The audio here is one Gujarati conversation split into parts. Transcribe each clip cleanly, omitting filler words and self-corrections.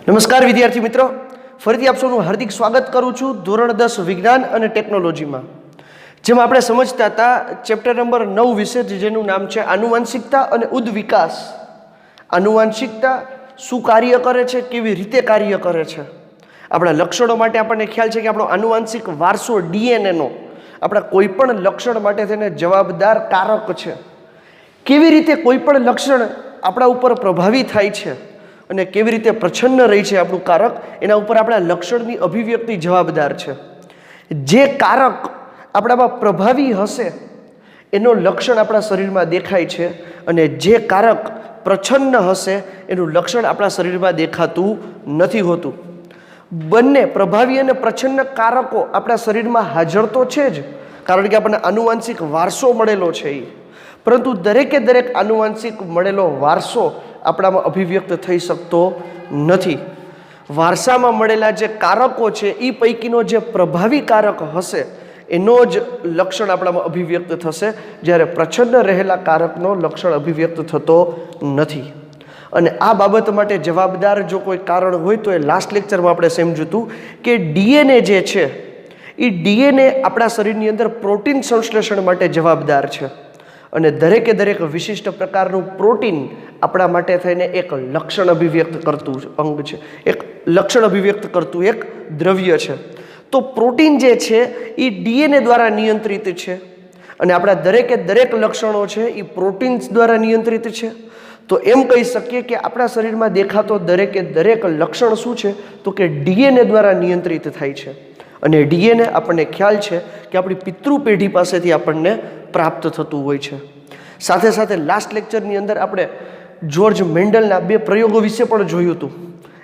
નમસ્કાર વિદ્યાર્થી મિત્રો, ફરીથી આપ સૌનું હાર્દિક સ્વાગત કરું છું ધોરણ 10 વિજ્ઞાન અને ટેકનોલોજીમાં. જેમાં આપણે સમજતા હતા ચેપ્ટર નંબર 9 વિશે, જેનું નામ છે આનુવંશિકતા અને ઉદ્વિકાસ. આનુવંશિકતા શું કાર્ય કરે છે, કેવી રીતે કાર્ય કરે છે. આપણા લક્ષણો માટે આપણને ખ્યાલ છે કે આપણો આનુવંશિક વારસો ડીએનએનો આપણા કોઈ પણ લક્ષણ માટે તેને જવાબદાર કારક છે. કેવી રીતે કોઈ પણ લક્ષણ આપણા ઉપર પ્રભાવી થાય છે અને કેવી રીતે પ્રછન્ન રહી છે આપણું કારક, એના ઉપર આપણા લક્ષણની અભિવ્યક્તિ જવાબદાર છે. જે કારક આપણામાં પ્રભાવી હશે એનો લક્ષણ આપણા શરીરમાં દેખાય છે, અને જે કારક પ્રછન્ન હશે એનું લક્ષણ આપણા શરીરમાં દેખાતું નથી હોતું. બંને પ્રભાવી અને પ્રછન્ન કારકો આપણા શરીરમાં હાજર તો છે જ, કારણ કે આપણને આનુવંશિક વારસો મળેલો છે. પરંતુ દરેકે દરેક આનુવંશિક મળેલો વારસો આપણામાં અભિવ્યક્ત થઈ શકતો નથી. વારસામાં મળેલા જે કારકો છે એ પૈકીનો જે પ્રભાવી કારક હશે એનો જ લક્ષણ આપણામાં અભિવ્યક્ત થશે, જ્યારે પ્રછન્ન રહેલા કારકનો લક્ષણ અભિવ્યક્ત થતો નથી. અને આ બાબત માટે જવાબદાર જો કોઈ કારણ હોય તો એ લાસ્ટ લેક્ચરમાં આપણે સમજ્યું હતું કે ડીએનએ જે છે એ ડીએનએ આપણા શરીરની અંદર પ્રોટીન સંશ્લેષણ માટે જવાબદાર છે. અને દરેકે દરેક વિશિષ્ટ પ્રકારનું પ્રોટીન આપણા માટે થઈને એક લક્ષણ અભિવ્યક્ત કરતું અંગ છે, એક લક્ષણ અભિવ્યક્ત કરતું એક દ્રવ્ય છે. તો પ્રોટીન જે છે એ ડીએનએ દ્વારા નિયંત્રિત છે, અને આપણા દરેકે દરેક લક્ષણો છે એ પ્રોટીન્સ દ્વારા નિયંત્રિત છે. તો એમ કહી શકીએ કે આપણા શરીરમાં દેખાતો દરેકે દરેક લક્ષણ શું છે, તો કે ડીએનએ દ્વારા નિયંત્રિત થાય છે. અને ડીએનએ આપણને ખ્યાલ છે કે આપણી પિતૃ પેઢી પાસેથી આપણને પ્રાપ્ત થતું હોય છે. સાથે સાથે લાસ્ટ લેક્ચરની અંદર આપણે જ્યોર્જ મેન્ડલના 2 પ્રયોગો વિશે પણ જોયું હતું.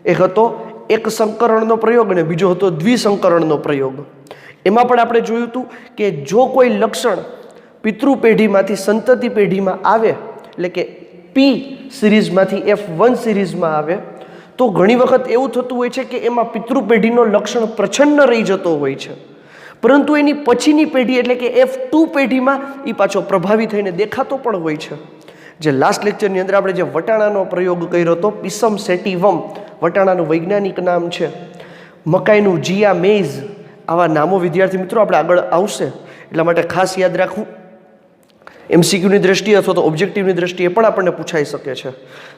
એક હતો એક સંકરણનો પ્રયોગ અને બીજો હતો દ્વિસંકરણનો પ્રયોગ. એમાં પણ આપણે જોયું હતું કે જો કોઈ લક્ષણ પિતૃ પેઢીમાંથી સંતતિ પેઢીમાં આવે, એટલે કે પી સિરીઝમાંથી F1 સિરીઝમાં આવે, તો ઘણી વખત એવું થતું હોય છે કે એમાં પિતૃ પેઢીનો લક્ષણ પ્રછન્ન રહી જતો હોય છે, પરંતુ એની પછીની પેઢી એટલે કે F2 પેઢીમાં એ પાછો પ્રભાવી થઈને દેખાતો પણ હોય છે. જે લાસ્ટ લેક્ચરની અંદર આપણે જે વટાણાનો પ્રયોગ કર્યો હતો, પિસમ સેટિવમ વટાણાનું વૈજ્ઞાનિક નામ છે, મકાઈનું જીયા મેઇઝ, આવા નામો વિદ્યાર્થી મિત્રો આપણે આગળ આવશે, એટલા માટે ખાસ યાદ રાખવું. એમસીક્યુની દ્રષ્ટિએ અથવા તો ઓબ્જેક્ટિવની દ્રષ્ટિએ પણ આપણને પૂછાઈ શકે છે.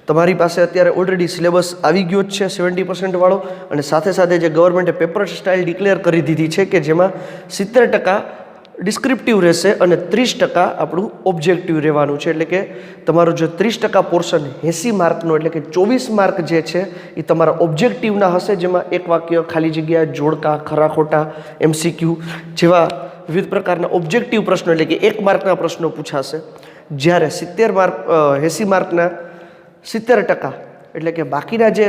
તમારી પાસે અત્યારે ઓલરેડી સિલેબસ આવી ગયો જ છે 70% વાળો, અને સાથે સાથે જે ગવર્મેન્ટે પેપર સ્ટાઇલ ડિક્લેર કરી દીધી છે કે જેમાં 70% ડિસ્ક્રિપ્ટિવ રહેશે અને 30% આપણું ઓબ્જેક્ટિવ રહેવાનું છે. એટલે કે તમારું જે 30% પોર્શન 80 માર્કનો, એટલે કે 24 માર્ક જે છે એ તમારા ઓબ્જેક્ટિવના હશે, જેમાં એક વાક્ય, ખાલી જગ્યા, જોડકા, ખરા ખોટા, એમસીક્યુ જેવા વિવિધ પ્રકારના ઓબ્જેક્ટિવ પ્રશ્નો, એટલે કે 1 માર્કના પ્રશ્નો પૂછાશે. જ્યારે 80 માર્કના 70%, એટલે કે બાકીના જે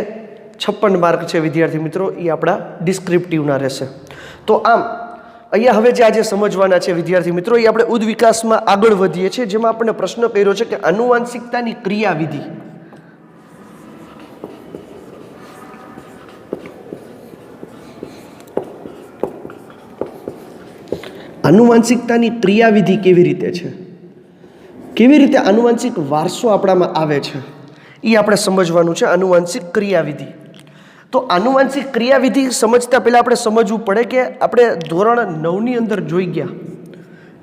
56 માર્ક છે વિદ્યાર્થી મિત્રો, એ આપણા ડિસ્ક્રિપ્ટિવના રહેશે. તો આમ અહીંયા હવે જે આજે સમજવાના છે વિદ્યાર્થી મિત્રો, એ આપણે ઉદ્વિકાસમાં આગળ વધીએ છીએ, જેમાં આપણને પ્રશ્ન કર્યો છે કે આનુવંશિકતાની ક્રિયાવિધિ. આનુવંશિકતાની ક્રિયાવિધિ કેવી રીતે છે, કેવી રીતે આનુવંશિક વારસો આપણામાં આવે છે, એ આપણે સમજવાનું છે. આનુવંશિક ક્રિયાવિધિ. તો આનુવંશિક ક્રિયાવિધિ સમજતા પહેલાં આપણે સમજવું પડે કે આપણે ધોરણ 9ની અંદર જોઈ ગયા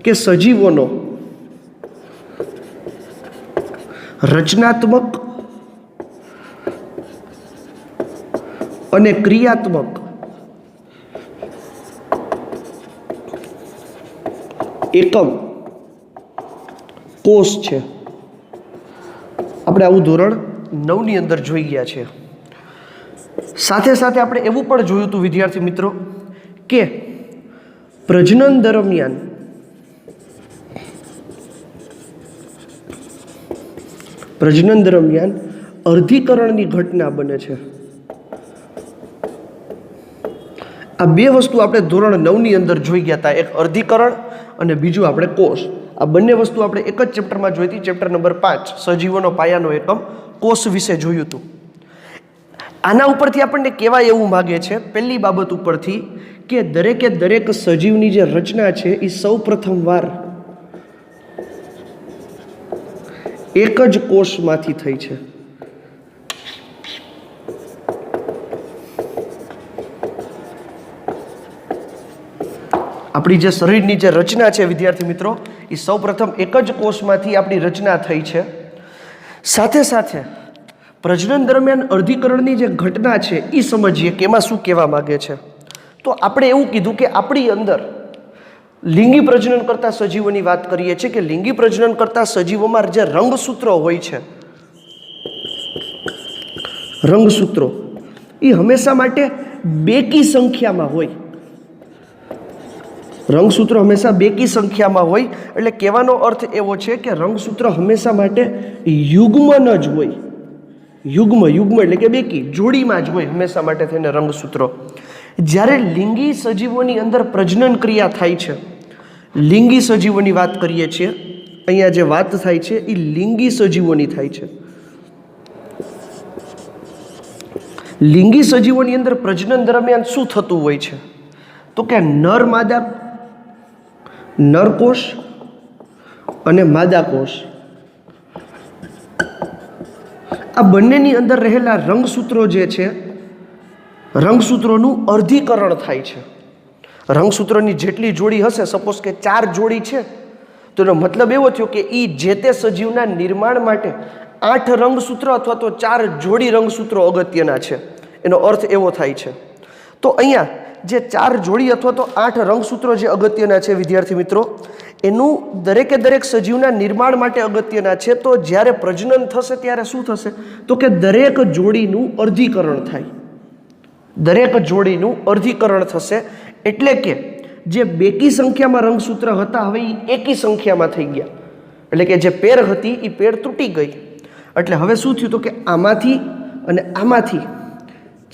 કે સજીવોનો રચનાત્મક અને ક્રિયાત્મક એકમ કોષ છે. આપણે આવું ધોરણ 9ની અંદર જોઈ ગયા છે. સાથે સાથે આપણે એવું પણ જોયું હતું વિદ્યાર્થી મિત્રો કે પ્રજનન દરમિયાન અર્ધીકરણની ઘટના બને છે. આ 2 વસ્તુ આપણે ધોરણ 9ની અંદર જોઈ ગયા હતા, એક અર્ધીકરણ અને બીજું આપણે કોષ. આ બંને વસ્તુ આપણે એક જ ચેપ્ટરમાં જોઈ હતી, ચેપ્ટર નંબર 5 સજીવોનો પાયાનો એકમ કોષ વિશે જોયું હતું. આના ઉપરથી આપણને કહેવાય એવું માગે છે, પહેલી બાબત ઉપરથી, કે દરેકે દરેક સજીવની જે રચના છે એ સૌ પ્રથમવાર એક જ કોષમાંથી થઈ છે. આપણી જે શરીરની જે રચના છે વિદ્યાર્થી મિત્રો, એ સૌપ્રથમ એક જ કોષમાંથી આપણી રચના થઈ છે. સાથે સાથે પ્રજનન દરમિયાન અર્ધીકરણની જે ઘટના છે એ સમજીએ કે એમાં શું કહેવા માગે છે. તો આપણે એવું કીધું કે આપણી અંદર લિંગી પ્રજનન કરતા સજીવોની વાત કરીએ છીએ કે લિંગી પ્રજનન કરતા સજીવોમાં જે રંગસૂત્રો હોય છે, રંગસૂત્રો એ હંમેશા માટે બેકી સંખ્યામાં હોય. રંગસૂત્રો હંમેશા બેકી સંખ્યામાં હોય એટલે કહેવાનો અર્થ એવો છે કે રંગસૂત્ર હંમેશા માટે યુગ્મન જ હોય. યુગ્મ એટલે કે બેકી જોડીમાં જ હોય હંમેશા માટે થઈને રંગસૂત્રો. જ્યારે લિંગી સજીવોની અંદર પ્રજનન ક્રિયા થાય છે, લિંગી સજીવોની વાત કરીએ છીએ, અહીંયા જે વાત થાય છે એ લિંગી સજીવોની થાય છે. લિંગી સજીવોની અંદર પ્રજનન દરમિયાન શું થતું હોય છે તો કે નરકોષ અને માદાકોષ આ બંનેની અંદર રહેલા રંગસૂત્રો જે છે, રંગસૂત્રોનું અર્ધીકરણ થાય છે. રંગસૂત્રોની જેટલી જોડી હશે, સપોઝ કે 4 જોડી છે, તો એનો મતલબ એવો થયો કે એ જે તે સજીવના નિર્માણ માટે 8 રંગસૂત્ર અથવા તો 4 જોડી રંગસૂત્રો અગત્યના છે. એનો અર્થ એવો થાય છે. તો અહીંયા જે 4 જોડી અથવા તો 8 રંગસૂત્રો જે અગત્યના છે વિદ્યાર્થી મિત્રો, એનું દરેકે દરેક સજીવના નિર્માણ માટે અગત્યના છે. તો જ્યારે પ્રજનન થશે ત્યારે શું થશે તો કે દરેક જોડીનું અર્ધીકરણ થાય. દરેક જોડીનું અર્ધીકરણ થશે એટલે કે જે બેકી સંખ્યામાં રંગસૂત્ર હતા હવે એ એકી સંખ્યામાં થઈ ગયા. એટલે કે જે પેર હતી એ પેર તૂટી ગઈ. એટલે હવે શું થયું તો કે આમાંથી અને આમાંથી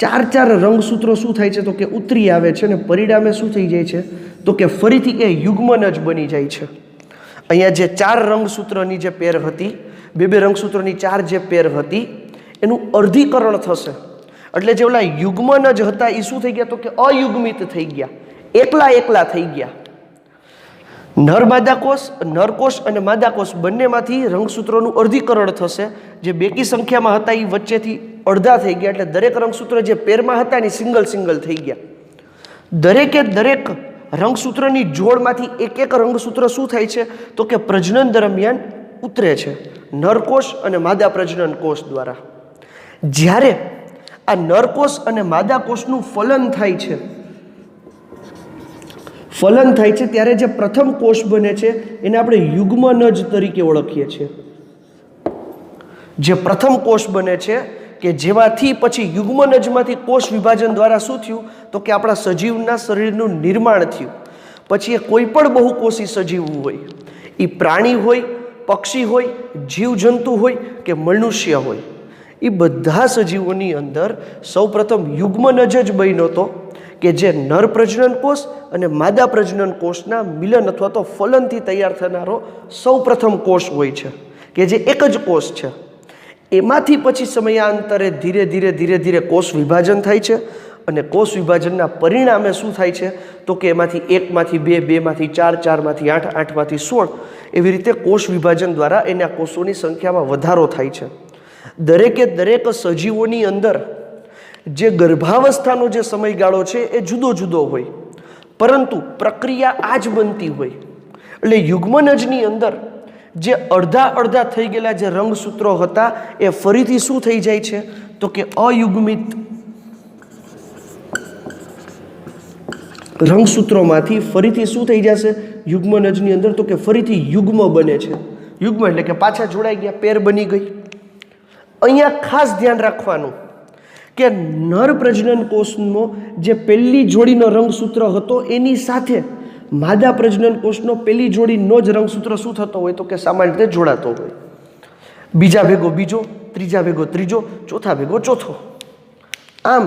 4 રંગસૂત્રો શું થાય છે તો કે ઉતરી આવે છે અને પરિણામે શું થઈ જાય છે તો કે ફરીથી એ યુગ્મન જ બની જાય છે. અહીંયા જે 4 રંગસૂત્રની જે પેર હતી, બે રંગસૂત્રોની 4 જે પેર હતી એનું અર્ધીકરણ થશે. એટલે જે ઓલા યુગ્મન જ હતા એ શું થઈ ગયા તો કે અયુગ્મિત થઈ ગયા, એકલા થઈ ગયા. નરકોષ અને માદાકોષ બંનેમાંથી રંગસૂત્રોનું અર્ધીકરણ થશે. જે બેકી સંખ્યામાં હતા એ વચ્ચેથી અડધા થઈ ગયા. એટલે દરેક રંગસૂત્ર જે પેરમાં હતા એ સિંગલ થઈ ગયા. દરેકે દરેક રંગસૂત્રની જોડમાંથી એક રંગસૂત્ર શું થાય છે તો કે પ્રજનન દરમિયાન ઉતરે છે નરકોષ અને માદા પ્રજનન કોષ દ્વારા. જ્યારે આ નરકોષ અને માદાકોષનું ફલન થાય છે ત્યારે જે પ્રથમ કોષ બને છે એને આપણે યુગ્મનજ તરીકે ઓળખીએ છીએ. જે પ્રથમ કોષ બને છે કે જેમાંથી પછી યુગ્મનજમાંથી કોષ વિભાજન દ્વારા શું થયું તો કે આપણા સજીવના શરીરનું નિર્માણ થયું. પછી એ કોઈ પણ બહુકોષી સજીવ હોય, એ પ્રાણી હોય, પક્ષી હોય, જીવજંતુ હોય કે મનુષ્ય હોય, એ બધા સજીવોની અંદર સૌપ્રથમ યુગ્મનજ જ બન્યો હતો કે જે નર પ્રજનન કોષ અને માદા પ્રજનન કોષના મિલન અથવા તો ફલનથી તૈયાર થનારો સૌપ્રથમ કોષ હોય છે કે જે એક જ કોષ છે. એમાંથી પછી સમયાંતરે ધીરે ધીરે કોષ વિભાજન થાય છે અને કોષ વિભાજનના પરિણામે શું થાય છે તો કે એમાંથી 1 માંથી 2, 2 માંથી 4, 4 માંથી 8, 8 માંથી 16 એવી રીતે કોષ વિભાજન દ્વારા એના કોષોની સંખ્યામાં વધારો થાય છે. દરેકે દરેક સજીવોની અંદર જે ગર્ભાવસ્થાનો જે સમયગાળો છે એ જુદો હોય, પરંતુ પ્રક્રિયા આ જ બનતી હોય. એટલે યુગ્મનજની અંદર જે અડધા થઈ ગયેલા જે રંગસૂત્રો હતા એ ફરીથી શું થઈ જાય છે તો કે અયુગ્મિત રંગસૂત્રોમાંથી ફરીથી શું થઈ જશે યુગ્મનજની અંદર તો કે ફરીથી યુગ્મ બને છે. યુગ્મ એટલે કે પાછા જોડાઈ ગયા, પેર બની ગઈ. અહીંયા ખાસ ધ્યાન રાખવાનું કે નર પ્રજનન કોષનો જે પહેલી જોડીનો રંગસૂત્ર હતો એની સાથે માદા પ્રજનન કોષનો પહેલી જોડીનો જ રંગસૂત્ર શું થતો હોય તો કે સામાન્ય રીતે જોડાતો હોય. બીજા ભેગો બીજો, ત્રીજા ભેગો ત્રીજો, ચોથા ભેગો ચોથો. આમ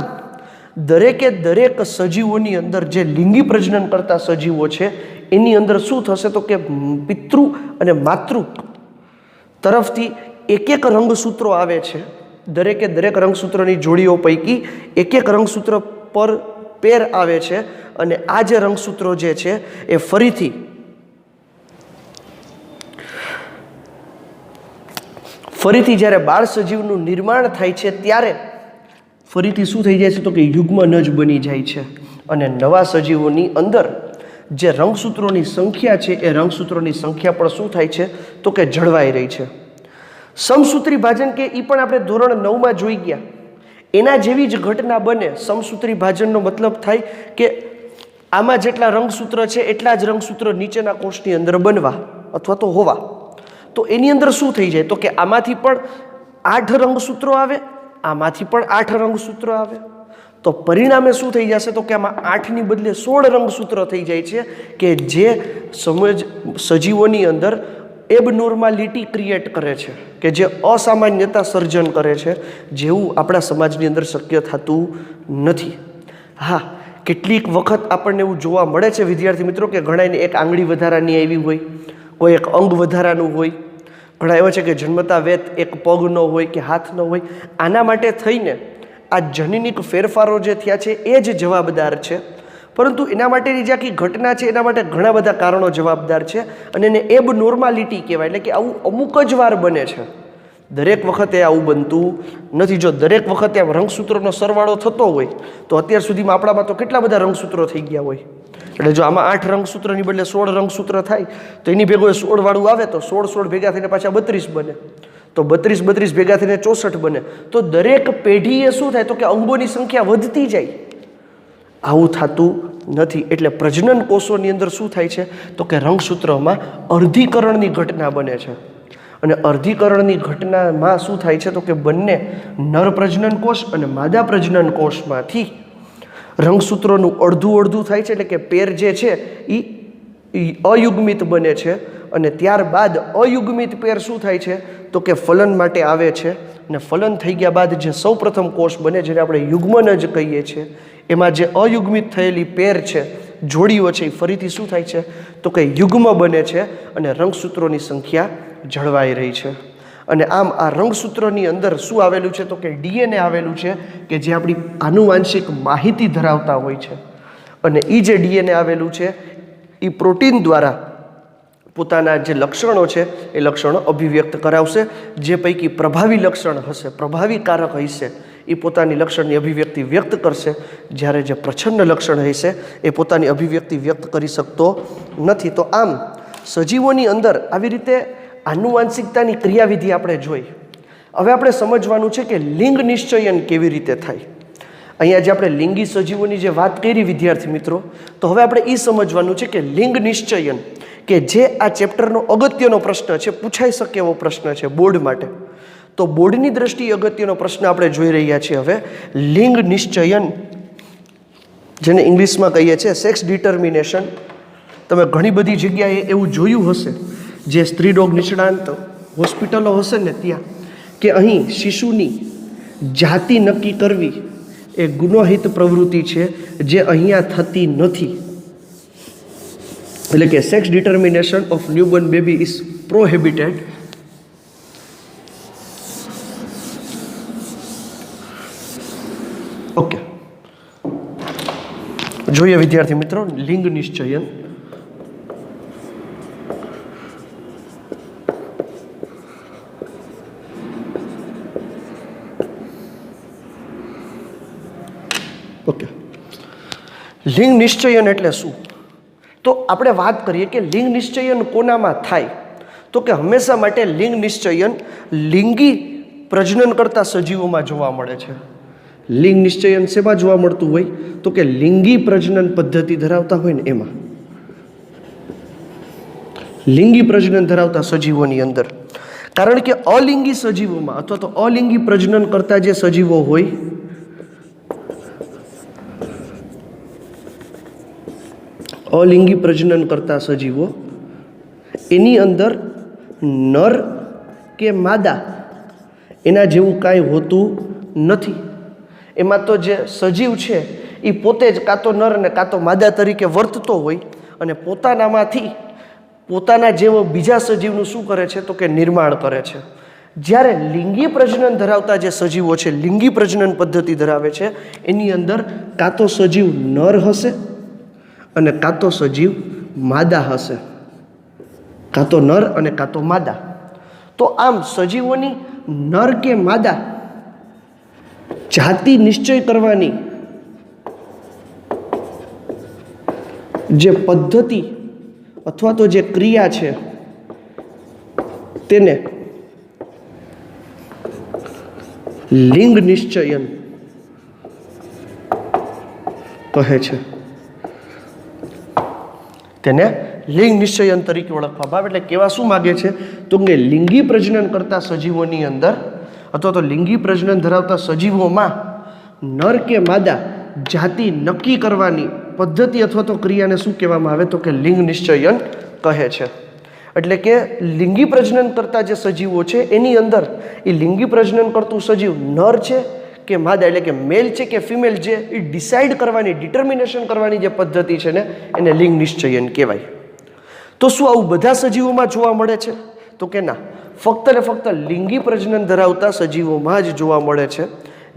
દરેકે દરેક સજીવોની અંદર જે લિંગી પ્રજનન કરતા સજીવો છે એની અંદર શું થશે તો કે પિતૃ અને માતૃ તરફથી એક રંગસૂત્રો આવે છે. દરેકે દરેક રંગસૂત્રની જોડીઓ પૈકી એક રંગસૂત્ર પર પેર આવે છે અને આ જે રંગસૂત્રો જે છે એ ફરીથી જ્યારે બાળ સજીવનું નિર્માણ થાય છે ત્યારે ફરીથી શું થઈ જાય છે તો કે યુગ્મનજ બની જાય છે અને નવા સજીવોની અંદર જે રંગસૂત્રોની સંખ્યા છે એ રંગસૂત્રોની સંખ્યા પણ શું થાય છે તો કે જળવાઈ રહી છે. સમસૂત્રી ભાજન કે એ પણ આપણે ધોરણ 9માં જોઈ ગયા. એના જેવી જ ઘટના બને. સમસૂત્રી ભાજનનો મતલબ થાય કે આમાં જેટલા રંગસૂત્ર છે એટલા જ રંગસૂત્ર નીચેના કોષની અંદર બનવા અથવા તો હોવા. તો એની અંદર શું થઈ જાય તો કે આમાંથી પણ 8 રંગસૂત્રો આવે, આમાંથી પણ 8 રંગસૂત્રો આવે. તો પરિણામે શું થઈ જશે તો કે આમાં 8ની બદલે 16 રંગસૂત્રો થઈ જાય છે કે જે સજીવોની અંદર એબનોર્માલિટી ક્રિએટ કરે છે, કે જે અસામાન્યતા સર્જન કરે છે, જેવું આપણા સમાજની અંદર શક્ય થતું નથી. હા, કેટલીક વખત આપણને એવું જોવા મળે છે વિદ્યાર્થી મિત્રો કે ઘણાને એક આંગળી વધારાની આવી હોય, કોઈ એક અંગ વધારાનું હોય, ઘણા એવા છે કે જન્મતા વેત એક પગ ન હોય કે હાથ ન હોય. આના માટે થઈને આ જનીનિક ફેરફારો જે થયા છે એ જ જવાબદાર છે. પરંતુ એના માટેની જે આખી ઘટના છે એના માટે ઘણા બધા કારણો જવાબદાર છે અને એને એબનોર્માલિટી કહેવાય. એટલે કે આવું અમુક જ વાર બને છે, દરેક વખતે આવું બનતું નથી. જો દરેક વખતે આમ રંગસૂત્રોનો સરવાળો થતો હોય તો અત્યાર સુધીમાં આપણામાં તો કેટલા બધા રંગસૂત્રો થઈ ગયા હોય. એટલે જો આમાં 8 રંગસૂત્રની બદલે 16 રંગસૂત્ર થાય તો એની ભેગો 16 વાળું આવે તો 16 ભેગા થઈને પાછા 32 બને, તો 32 ભેગા થઈને 64 બને. તો દરેક પેઢીએ શું થાય તો કે અંગોની સંખ્યા વધતી જાય. આવું થતું નથી. એટલે પ્રજનન કોષોની અંદર શું થાય છે તો કે રંગસૂત્રોમાં અર્ધીકરણની ઘટના બને છે. અને અર્ધીકરણની ઘટનામાં શું થાય છે તો કે બંને નર પ્રજનન કોષ અને માદા પ્રજનન કોષમાંથી રંગસૂત્રોનું અડધું થાય છે. એટલે કે પેર જે છે એ અયુગ્મિત બને છે અને ત્યારબાદ અયુગ્મિત પેર શું થાય છે તો કે ફલન માટે આવે છે. અને ફલન થઈ ગયા બાદ જે સૌપ્રથમ કોષ બને જેને આપણે યુગ્મન જ કહીએ છીએ, એમાં જે અયુગ્મિત થયેલી પેર છે, જોડીઓ છે, એ ફરીથી શું થાય છે તો કે યુગ્મ બને છે અને રંગસૂત્રોની સંખ્યા જળવાઈ રહી છે. અને આમ આ રંગસૂત્રોની અંદર શું આવેલું છે તો કે ડીએનએ આવેલું છે કે જે આપણી આનુવાંશિક માહિતી ધરાવતા હોય છે. અને એ જે ડીએનએ આવેલું છે એ પ્રોટીન દ્વારા પોતાના જે લક્ષણો છે એ લક્ષણો અભિવ્યક્ત કરાવશે. જે પૈકી પ્રભાવી લક્ષણ હશે, પ્રભાવી કારક હશે, એ પોતાની લક્ષણની અભિવ્યક્તિ વ્યક્ત કરશે. જ્યારે જે પ્રચ્છન્ન લક્ષણ હશે એ પોતાની અભિવ્યક્તિ વ્યક્ત કરી શકતો નથી. તો આમ સજીવોની અંદર આવી રીતે આનુવાંશિકતાની ક્રિયાવિધિ આપણે જોઈ. હવે આપણે સમજવાનું છે કે લિંગ નિશ્ચયન કેવી રીતે થાય. અહીંયા જે આપણે લિંગી સજીવોની જે વાત કરી વિદ્યાર્થી મિત્રો, તો હવે આપણે એ સમજવાનું છે કે લિંગ નિશ્ચયન કે જે આ ચેપ્ટરનો અગત્યનો પ્રશ્ન છે, પૂછાઈ શકે એવો પ્રશ્ન છે બોર્ડ માટે. તો બોર્ડની દ્રષ્ટિએ અગત્યનો પ્રશ્ન આપણે જોઈ રહ્યા છીએ હવે લિંગ નિશ્ચયન, જેને ઇંગ્લિશમાં કહીએ છીએ સેક્સ ડિટર્મિનેશન. તમે ઘણી બધી જગ્યાએ એવું જોયું હશે, જે સ્ત્રી રોગ નિષ્ણાંત હોસ્પિટલો હશે ને ત્યાં, કે અહીં શિશુની જાતિ નક્કી કરવી એ ગુનાહિત પ્રવૃત્તિ છે જે અહીંયા થતી નથી. એટલે કે sex determination of newborn baby is prohibited. Okay, જોઈએ વિદ્યાર્થી મિત્રો લિંગ નિશ્ચયન. ઓકે, લિંગ નિશ્ચયન એટલે શું? તો આપણે વાત કરીએ કે લિંગ નિશ્ચયન કોનામાં થાય, તો કે હંમેશા માટે લિંગ નિશ્ચયન લિંગી પ્રજનન કરતા સજીવોમાં જોવા મળે છે. લિંગ નિશ્ચયન શેમાં જોવા મળતું હોય તો કે લિંગી પ્રજનન પદ્ધતિ ધરાવતા હોય ને એમાં, લિંગી પ્રજનન ધરાવતા સજીવોની અંદર. કારણ કે અલિંગી સજીવોમાં અથવા તો અલિંગી પ્રજનન કરતા જે સજીવો હોય અલિંગી પ્રજનન કરતા સજીવો એની અંદર નર કે માદા એના જેવું કાંઈ હોતું નથી. એમાં તો જે સજીવ છે એ પોતે જ કાં તો નર ને કાં તો માદા તરીકે વર્તતો હોય અને પોતાનામાંથી પોતાના જેવો બીજા સજીવનું શું કરે છે તો કે નિર્માણ કરે છે. જ્યારે લિંગી પ્રજનન ધરાવતા જે સજીવો છે, લિંગી પ્રજનન પદ્ધતિ ધરાવે છે, એની અંદર કાં તો સજીવ નર હશે અને કાં તો સજીવ માદા હશે, કાં તો નર અને કાં તો માદા. તો આમ સજીવોની નર કે માદા જાતિ નિશ્ચય કરવાની જે પદ્ધતિ અથવા તો જે ક્રિયા છે તેને લિંગ નિશ્ચયન કહે છે. તેને લિંગ નિશ્ચયન તરીકે ઓળખવામાં આવે. એટલે કેવા શું માગે છે તો કે લિંગી પ્રજનન કરતા સજીવોની અંદર અથવા તો લિંગી પ્રજનન ધરાવતા સજીવોમાં નર કે માદા જાતિ નક્કી કરવાની પદ્ધતિ અથવા તો ક્રિયાને શું કહેવામાં આવે તો કે લિંગ નિશ્ચયન કહે છે. એટલે કે લિંગી પ્રજનન કરતા જે સજીવો છે એની અંદર એ લિંગી પ્રજનન કરતું સજીવ નર છે કે માદા એટલે કે મેલ છે કે ફિમેલ છે એ ડિસાઇડ કરવાની ડિટર્મિનેશન કરવાની જે પદ્ધતિ છે ને એને લિંગ નિશ્ચયન કહેવાય. તો શું આવું બધા સજીવોમાં જોવા મળે છે તો કે ના, ફક્ત ને ફક્ત લિંગી પ્રજનન ધરાવતા સજીવોમાં જ જોવા મળે છે.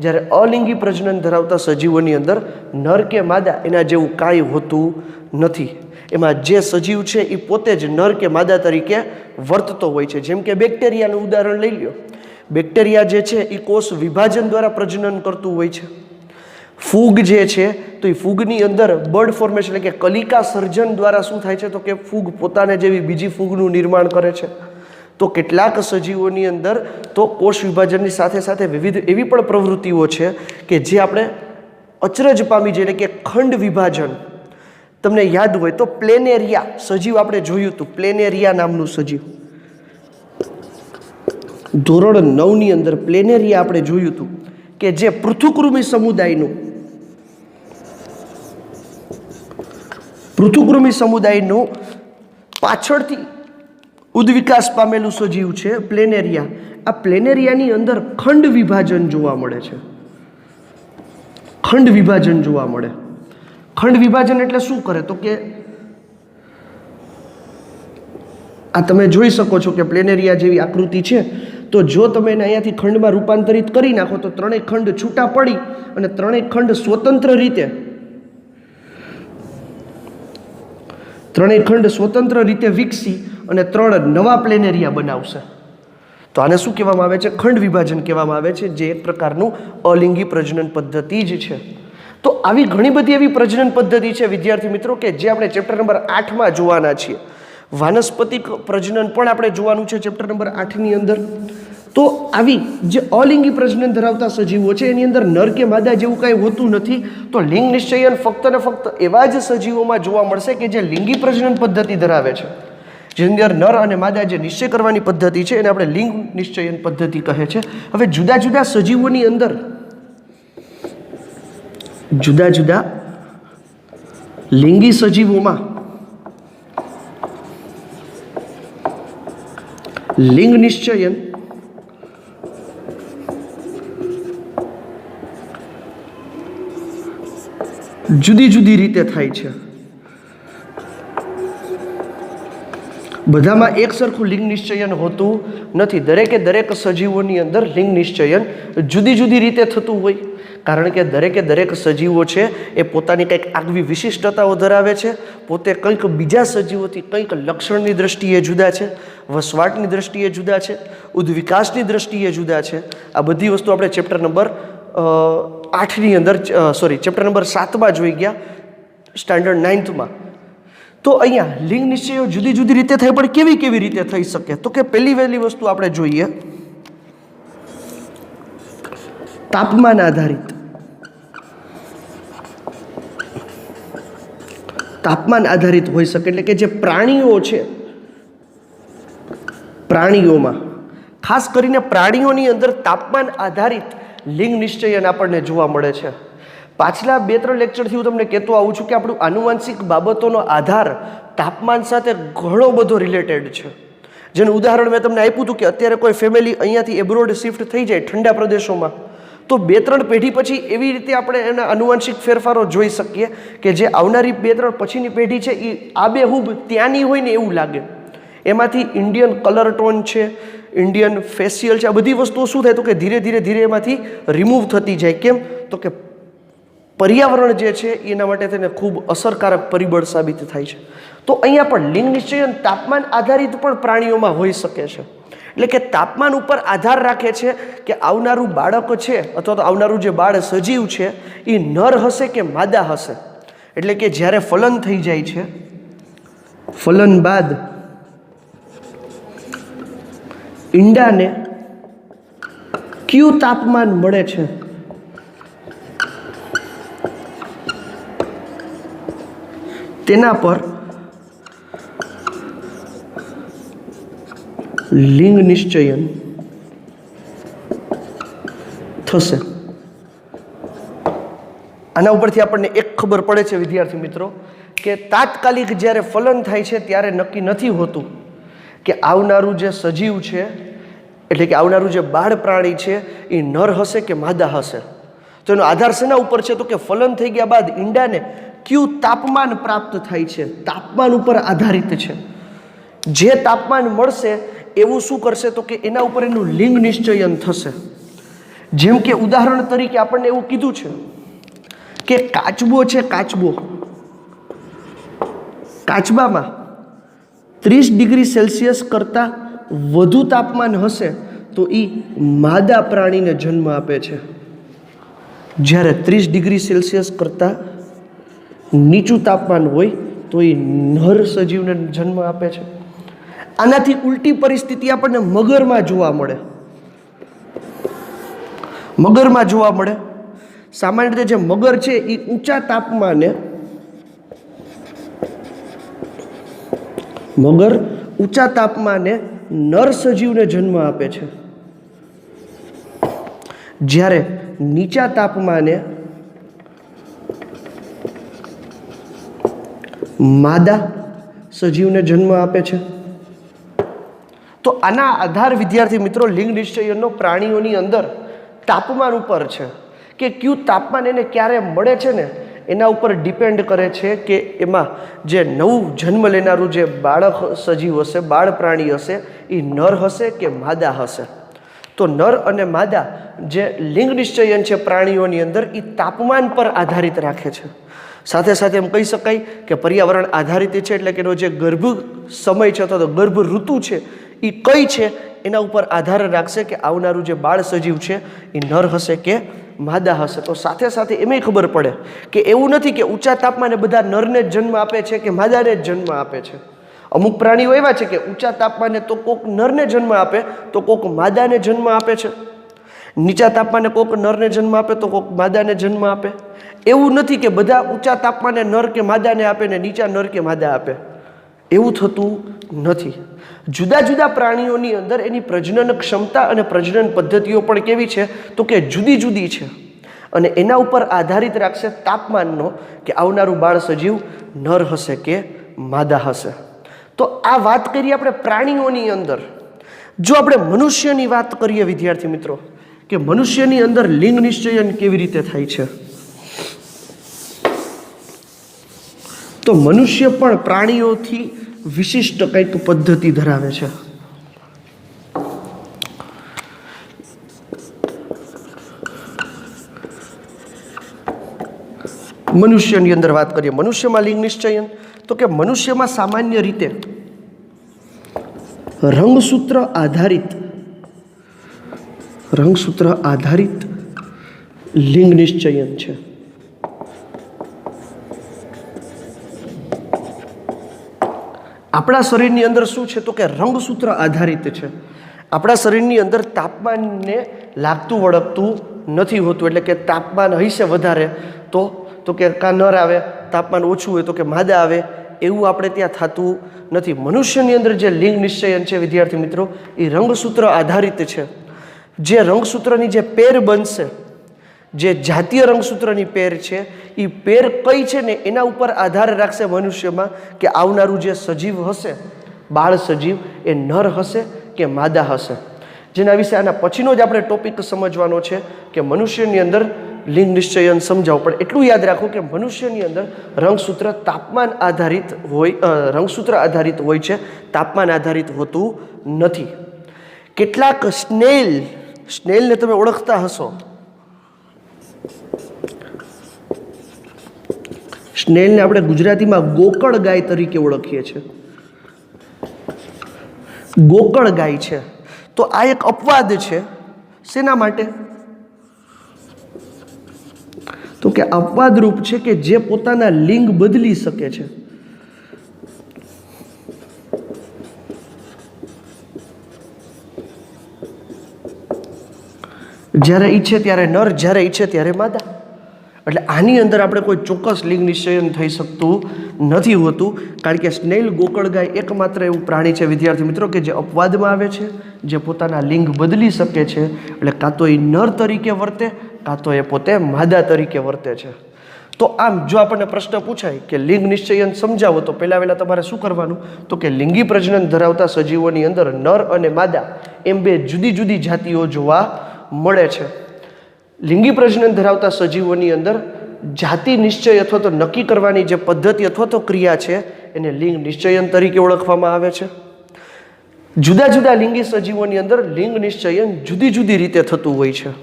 જ્યારે અલિંગી પ્રજનન ધરાવતા સજીવોની અંદર નર કે માદા એના જેવું કાંઈ હોતું નથી. એમાં જે સજીવ છે એ પોતે જ નર કે માદા તરીકે વર્તતો હોય છે. જેમ કે બેક્ટેરિયાનું ઉદાહરણ લઈ લો. બેક્ટેરિયા જે છે એ કોષ વિભાજન દ્વારા પ્રજનન કરતું હોય છે. ફૂગ જે છે તો એ ફૂગની અંદર બર્ડ ફોર્મેશન એટલે કે કલિકા સર્જન દ્વારા શું થાય છે તો કે ફૂગ પોતાને જેવી બીજી ફૂગનું નિર્માણ કરે છે. તો કેટલાક સજીવોની અંદર તો કોષ વિભાજનની સાથે સાથે વિવિધ એવી પણ પ્રવૃત્તિઓ છે કે જે આપણે અચરજ પામી જઈએ એટલે કે ખંડ વિભાજન. તમને યાદ હોય તો પ્લેનેરિયા સજીવ આપણે જોયું હતું. પ્લેનેરિયા નામનું સજીવ ધોરણ 9 ની અંદર પ્લેનેરિયા આપણે જોયું હતું કે જે પૃથુકૃમિ સમુદાયનું પાછળથી ઉદ્વિકાસ પામેલું સજીવ છે પ્લેનેરિયા. આ પ્લેનેરિયાની અંદર ખંડ વિભાજન જોવા મળે છે. ખંડ વિભાજન જોવા મળે. ખંડ વિભાજન એટલે શું કરે તો કે આ તમે જોઈ શકો છો કે પ્લેનેરિયા જેવી આકૃતિ છે. તો જો તમે એને અહીંયાથી ખંડમાં રૂપાંતરિત કરી નાખો તો ત્રણેય ખંડ છૂટા પડી અને ત્રણેય ખંડ સ્વતંત્ર રીતે વિકસી અને 3 નવા પ્લેનેરિયા બનાવશે. તો આને શું કહેવામાં આવે છે? ખંડ વિભાજન કહેવામાં આવે છે, જે એક પ્રકારનું અલિંગી પ્રજનન પદ્ધતિ જ છે. તો આવી ઘણી બધી એવી પ્રજનન પદ્ધતિ છે વિદ્યાર્થી મિત્રો કે જે આપણે ચેપ્ટર નંબર 8માં જોવાના છીએ. વાનસ્પતિક પ્રજનન પણ આપણે જોવાનું છે ચેપ્ટર નંબર 8ની અંદર. તો આવી જે અલિંગી પ્રજનન ધરાવતા સજીવો છે એની અંદર નર કે માદા જેવું કાંઈ હોતું નથી. તો લિંગ નિશ્ચયન ફક્ત ને ફક્ત એવા જ સજીવોમાં જોવા મળશે કે જે લિંગી પ્રજનન પદ્ધતિ ધરાવે છે. જેની અંદર નર અને માદા જે નિશ્ચય કરવાની પદ્ધતિ છે એને આપણે લિંગ નિશ્ચયન પદ્ધતિ કહે છે. હવે જુદા જુદા સજીવોની અંદર જુદા જુદા લિંગી સજીવોમાં લિંગ નિશ્ચયન જુદી જુદી રીતે થાય છે. બધામાં એક સરખું લિંગ નિશ્ચયન હોતું નથી. દરેક સજીવોની અંદર લિંગ નિશ્ચયન જુદી જુદી રીતે થતું હોય. કારણ કે દરેક સજીવો છે એ પોતાની કંઈક આગવી વિશિષ્ટતાઓ ધરાવે છે. પોતે કંઈક બીજા સજીવોથી કંઈક લક્ષણની દ્રષ્ટિએ જુદા છે, વસવાટની દ્રષ્ટિએ જુદા છે, ઉદ્વિકાસની દ્રષ્ટિએ જુદા છે. આ બધી વસ્તુ આપણે ચેપ્ટર નંબર 7માં જોઈ ગયા, સ્ટાન્ડર્ડ 9થમાં. તો અહીંયા લિંગ નિશ્ચયો જુદી જુદી રીતે થાય, પણ કેવી રીતે થઈ શકે તો કે પહેલી વસ્તુ આપણે જોઈએ તાપમાન આધારિત. તાપમાન આધારિત હોઈ શકે એટલે કે જે પ્રાણીઓ છે પ્રાણીઓમાં ખાસ કરીને પ્રાણીઓની અંદર તાપમાન આધારિત લિંગ નિશ્ચયન આપણને જોવા મળે છે. પાછલા 2-3 લેક્ચરથી હું તમને કહેતો આવું છું કે આપણું આનુવંશિક બાબતોનો આધાર તાપમાન સાથે ઘણો બધો રિલેટેડ છે. જેનું ઉદાહરણ મેં તમને આપ્યું હતું કે અત્યારે કોઈ ફેમિલી અહીંયાથી એબ્રોડ શિફ્ટ થઈ જાય ઠંડા પ્રદેશોમાં તો 2-3 પેઢી પછી એવી રીતે આપણે એના આનુવંશિક ફેરફારો જોઈ શકીએ કે જે આવનારી 2-3 પછીની પેઢી છે એ આબેહૂબ ત્યાંની હોય ને એવું લાગે. એમાંથી ઇન્ડિયન કલર ટોન છે, ઇન્ડિયન ફેશિયલ છે, આ બધી વસ્તુઓ શું થાય તો કે ધીરે ધીરે એમાંથી રિમૂવ થતી જાય. કેમ તો કે પર્યાવરણ જે છે એના માટે તેને ખૂબ અસરકારક પરિબળ સાબિત થાય છે. તો અહીંયા પણ લિંગ નિશ્ચયન તાપમાન આધારિત પણ પ્રાણીઓમાં હોઈ શકે છે. એટલે કે તાપમાન ઉપર આધાર રાખે છે કે આવનારું બાળક છે અથવા તો આવનારું જે બાળ સજીવ છે એ નર હશે કે માદા હશે. એટલે કે જ્યારે ફલન થઈ જાય છે, ફલન બાદ ઈંડાને કયું તાપમાન મળે છે, તેના પર લિંગ નિશ્ચયન થશે. આના ઉપરથી આપણને એક ખબર પડે છે વિદ્યાર્થી મિત્રો કે તાત્કાલિક જ્યારે ફલન થાય છે ત્યારે નક્કી નથી હોતું કે આવનારું જે સજીવ છે, એટલે કે આવનારું જે બાળ પ્રાણી છે એ નર હશે કે માદા હશે. તો એનો આધાર શેના ઉપર છે? તો કે ફલન થઈ ગયા બાદ ઈંડાને કયું તાપમાન પ્રાપ્ત થાય છે, તાપમાન ઉપર આધારિત છે. જે તાપમાન મળશે એવું શું કરશે? તો કે એના ઉપર એનું લિંગ નિશ્ચયન થશે. જેમ કે ઉદાહરણ તરીકે આપણને એવું કીધું છે કે કાચબો છે, કાચબામાં 30 ડિગ્રી સેલ્સિયસ કરતાં વધુ તાપમાન હશે તો એ માદા પ્રાણીને જન્મ આપે છે, જ્યારે 30 ડિગ્રી સેલ્સિયસ કરતાં નીચું તાપમાન હોય તો એ નર સજીવને જન્મ આપે છે. આનાથી ઉલટી પરિસ્થિતિ આપણને મગરમાં જોવા મળે. સામાન્ય રીતે જે મગર છે એ ઊંચા તાપમાને નર સજીવને જન્મ આપે છે, જ્યારે નીચા તાપમાને માદા સજીવને જન્મ આપે છે. તો આના આધાર વિદ્યાર્થી મિત્રો લિંગ નિશ્ચયનનો પ્રાણીઓની અંદર તાપમાન ઉપર છે કે કયું તાપમાન એને ક્યારે મળે છે ને એના ઉપર ડિપેન્ડ કરે છે કે એમાં જે નવું જન્મ લેનારું જે બાળક સજીવ હશે, બાળ પ્રાણી હશે, એ નર હશે કે માદા હશે. તો નર અને માદા જે લિંગ નિશ્ચયન છે પ્રાણીઓની અંદર એ તાપમાન પર આધારિત રાખે છે. સાથે સાથે એમ કહી શકાય કે પર્યાવરણ આધારિત છે, એટલે કે એનો જે ગર્ભ સમય છે અથવા તો ગર્ભ ઋતુ છે એ કઈ છે એના ઉપર આધાર રાખશે કે આવનારું જે બાળ સજીવ છે એ નર હશે કે માદા હશે. તો સાથે સાથે એમ ખબર પડે કે એવું નથી કે ઊંચા તાપમાને બધા નરને જ જન્મ આપે છે કે માદાને જ જન્મ આપે છે. અમુક પ્રાણીઓ એવા છે કે ઊંચા તાપમાને તો કોક નરને જન્મ આપે તો કોક માદાને જન્મ આપે છે, નીચા તાપમાને કોક નરને જન્મ આપે તો કોક માદાને જન્મ આપે. એવું નથી કે બધા ઊંચા તાપમાને નર કે માદાને આપે ને નીચા નર કે માદા આપે, એવું થતું નથી. જુદા જુદા પ્રાણીઓની અંદર એની પ્રજનન ક્ષમતા અને પ્રજનન પદ્ધતિઓ પણ કેવી છે? તો કે જુદી જુદી છે, અને એના ઉપર આધારિત રાખશે તાપમાનનો કે આવનારું બાળ સજીવ નર હશે કે માદા હશે. તો આ વાત કરીએ આપણે પ્રાણીઓની અંદર. જો આપણે મનુષ્યની વાત કરીએ વિદ્યાર્થી મિત્રો કે મનુષ્યની અંદર લિંગ નિશ્ચયન કેવી રીતે થાય છે, તો મનુષ્ય પણ પ્રાણીઓથી વિશિષ્ટ કંઈક પદ્ધતિ ધરાવે છે. મનુષ્યની અંદર વાત કરીએ, મનુષ્યમાં લિંગ નિશ્ચયન, તો કે મનુષ્યમાં સામાન્ય રીતે રંગસૂત્ર આધારિત લિંગ નિશ્ચયન છે. આપણા શરીરની અંદર શું છે? તો કે રંગસૂત્ર આધારિત છે. આપણા શરીરની અંદર તાપમાનને લાગતું વળગતું નથી હોતું, એટલે કે તાપમાન હશે વધારે તો કે કાં નર આવે, તાપમાન ઓછું હોય તો કે માદા આવે, એવું આપણે ત્યાં થતું નથી. મનુષ્યની અંદર જે લિંગ નિશ્ચયન છે વિદ્યાર્થી મિત્રો એ રંગસૂત્ર આધારિત છે. જે રંગસૂત્રની જે પેર બનશે, જે જાતીય રંગસૂત્રની પેર છે એ પેર કઈ છે ને એના ઉપર આધાર રાખશે મનુષ્યમાં કે આવનારું જે સજીવ હશે, બાળ સજીવ, એ નર હશે કે માદા હશે. જેના વિશે આના પછીનો જ આપણે ટોપિક સમજવાનો છે કે મનુષ્યની અંદર લિંગ નિશ્ચયન સમજાવો. પણ એટલું યાદ રાખો કે મનુષ્યની અંદર રંગસૂત્ર આધારિત હોય છે, તાપમાન આધારિત હોતું નથી. કેટલાક સ્નેલને તમે ઓળખતા હશો. સ્નેલને આપણે ગુજરાતીમાં ગોકળ ગાય તરીકે ઓળખીએ છીએ. ગોકળ ગાય છે તો આ એક અપવાદ છે. શેના માટે? તો કે અપવાદરૂપ છે કે જે પોતાના લિંગ બદલી શકે છે. જ્યારે ઈચ્છે ત્યારે નર, જ્યારે ઈચ્છે ત્યારે માદા. એટલે આની અંદર આપણે કોઈ ચોક્કસ લિંગ નિશ્ચયન થઈ શકતું નથી હોતું, કારણ કે સ્નેલ, ગોકળગાય એકમાત્ર એવું પ્રાણી છે વિદ્યાર્થી મિત્રો કે જે અપવાદમાં આવે છે, જે પોતાના લિંગ બદલી શકે છે. એટલે કાં તો એ નર તરીકે વર્તે, કાં તો એ પોતે માદા તરીકે વર્તે છે. તો આમ જો આપણને પ્રશ્ન પૂછાય કે લિંગ નિશ્ચયન સમજાવો, તો પહેલાં તમારે શું કરવાનું, તો કે લિંગી પ્રજનન ધરાવતા સજીવોની અંદર નર અને માદા એમ બે જુદી જુદી જાતિઓ જોવા મળે છે. લિંગી પ્રજનન ધરાવતા સજીવોની અંદર જાતિ નિશ્ચય અથવા તો નક્કી કરવાની જે પદ્ધતિ અથવા તો ક્રિયા છે એને લિંગ નિશ્ચયન તરીકે ઓળખવામાં આવે છે. જુદા જુદા લિંગી સજીવોની અંદર લિંગ નિશ્ચયન જુદી જુદી રીતે થતું હોય છે.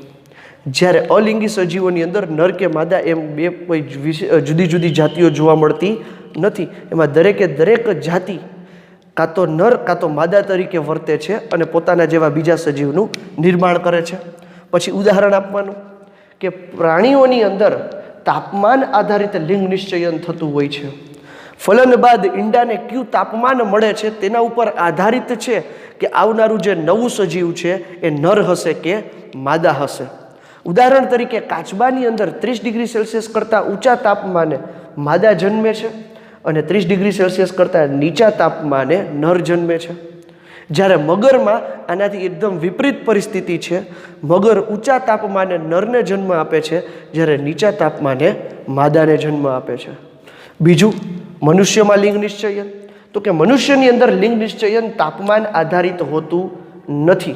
જ્યારે અલિંગી સજીવોની અંદર નર કે માદા એમ બે કોઈ જુદી જુદી જાતિઓ જોવા મળતી નથી. એમાં દરેકે દરેક જાતિ કાં તો નર કાં તો માદા તરીકે વર્તે છે અને પોતાના જેવા બીજા સજીવનું નિર્માણ કરે છે. પછી ઉદાહરણ આપવાનું કે પ્રાણીઓની અંદર તાપમાન આધારિત લિંગ નિશ્ચયન થતું હોય છે. ફલન બાદ ઈંડાને કયું તાપમાન મળે છે તેના ઉપર આધારિત છે કે આવનારું જે નવું સજીવ છે એ નર હશે કે માદા હશે. ઉદાહરણ તરીકે કાચબાની અંદર 30 ડિગ્રી સેલ્સિયસ કરતાં ઊંચા તાપમાને માદા જન્મે છે અને 30 ડિગ્રી સેલ્સિયસ કરતાં નીચા તાપમાને નર જન્મે છે. જ્યારે મગરમાં આનાથી એકદમ વિપરીત પરિસ્થિતિ છે. મગર ઊંચા તાપમાને નરને જન્મ આપે છે, જ્યારે નીચા તાપમાને માદાને જન્મ આપે છે. બીજું, મનુષ્યમાં લિંગ નિશ્ચયન, તો કે મનુષ્યની અંદર લિંગ નિશ્ચયન તાપમાન આધારિત હોતું નથી.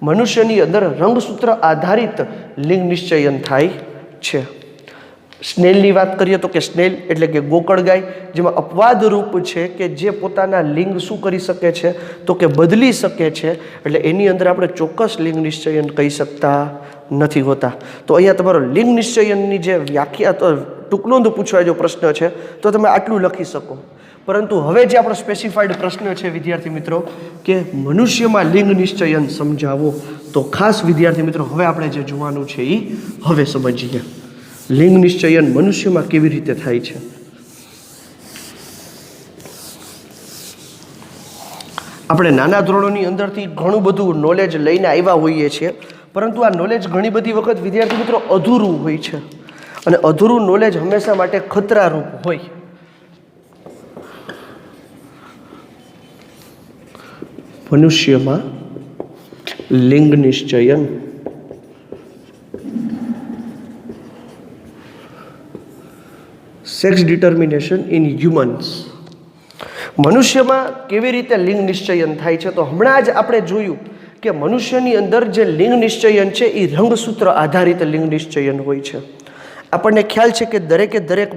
મનુષ્યની અંદર રંગસૂત્ર આધારિત લિંગ નિશ્ચયન થાય છે. સ્નેલની વાત કરીએ તો કે સ્નેલ એટલે કે ગોકળગાય, જેમાં અપવાદ રૂપ છે કે જે પોતાના લિંગ શું કરી શકે છે, તો કે બદલી શકે છે. એટલે એની અંદર આપણે ચોક્કસ લિંગ નિશ્ચયન કહી શકતા નથી હોતા. તો અહીંયા તમારો લિંગ નિશ્ચયનની જે વ્યાખ્યા તો ટૂંકનોંધ પૂછવાય જો પ્રશ્ન છે તો તમે આટલું લખી શકો. પરંતુ હવે જે આપણો સ્પેસિફાઈડ પ્રશ્ન છે વિદ્યાર્થી મિત્રો કે મનુષ્યમાં લિંગ નિશ્ચયન સમજાવો, તો ખાસ વિદ્યાર્થી મિત્રો હવે આપણે જે જોવાનું છે એ હવે સમજીએ. લિંગ નિશ્ચયન મનુષ્યમાં કેવી રીતે થાય છે. આપણે નાના ધોરણોની અંદરથી ઘણું બધું નોલેજ લઈને આવ્યા હોઈએ છીએ, પરંતુ આ નોલેજ ઘણી બધી વખત વિદ્યાર્થી મિત્રો અધૂરું હોય છે અને અધૂરું નોલેજ હંમેશા માટે ખતરારૂપ હોય. મનુષ્યમાં લિંગ નિશ્ચયન સેક્સ ડિટર્મિનેશન ઇન હ્યુમન્સ. મનુષ્યમાં કેવી રીતે લિંગ નિશ્ચયન થાય છે, તો હમણાં જ આપણે જોયું કે મનુષ્યની અંદર જે લિંગ નિશ્ચયન છે એ રંગસૂત્ર આધારિત લિંગ નિશ્ચયન હોય છે. આપણને ખ્યાલ છે કે દરેકે દરેક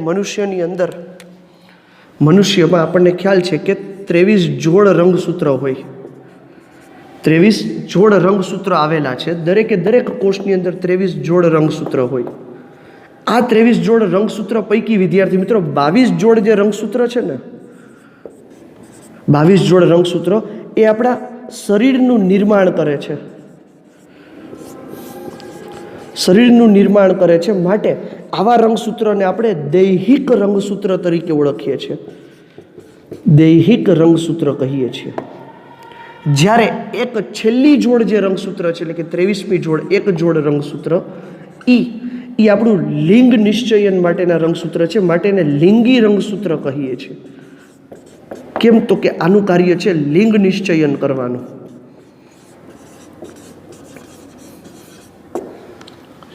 મનુષ્યમાં આપણને ખ્યાલ છે કે 23 જોડ રંગસૂત્ર હોય. 23 જોડ રંગસૂત્ર આવેલા છે. દરેકે દરેક કોષની અંદર 23 જોડ રંગસૂત્ર હોય. આ 23 જોડ રંગસૂત્ર પૈકી વિદ્યાર્થી મિત્રો 22 જોડ જે રંગસૂત્ર છે ને, 22 જોડ રંગસૂત્ર એ આપણા શરીરનું નિર્માણ કરે છે. શરીરનું નિર્માણ કરે છે. માટે આવા રંગસૂત્રને આપણે દૈહિક રંગસૂત્ર તરીકે ઓળખીએ છીએ. દૈહિક રંગસૂત્ર કહીએ છીએ. જ્યારે એક છેલ્લી જોડ જે રંગસૂત્ર છે એટલે કે 23મી જોડ, એક જોડ રંગસૂત્ર એ આપણું લિંગ નિશ્ચયન માટેના રંગસૂત્ર છે. માટે એને લિંગી રંગસૂત્ર કહીએ છીએ. કેમ, તો કે આનું કાર્ય છે લિંગ નિશ્ચયન કરવાનું.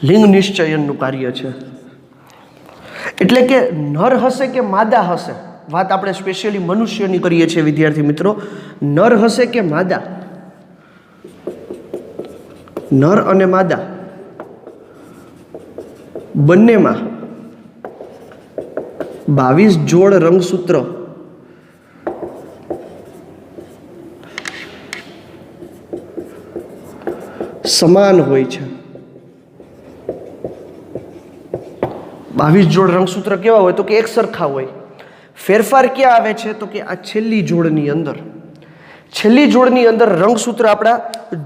લિંગ નિશ્ચયનનું કાર્ય છે. એટલે કે નર હશે કે માદા હશે, વાત આપણે સ્પેશિયલી મનુષ્યની કરીએ છીએ વિદ્યાર્થી મિત્રો. નર હશે કે માદા, નર અને માદા બંનેમાં 22 જોડ રંગસૂત્ર સમાન હોય છે. 22 જોડ રંગસૂત્ર કેવા હોય, તો કે એક સરખા હોય. ફેરફાર ક્યાં આવે છે, તો કે આ છેલ્લી જોડની અંદર. છેલ્લી જોડની અંદર રંગસૂત્ર આપણા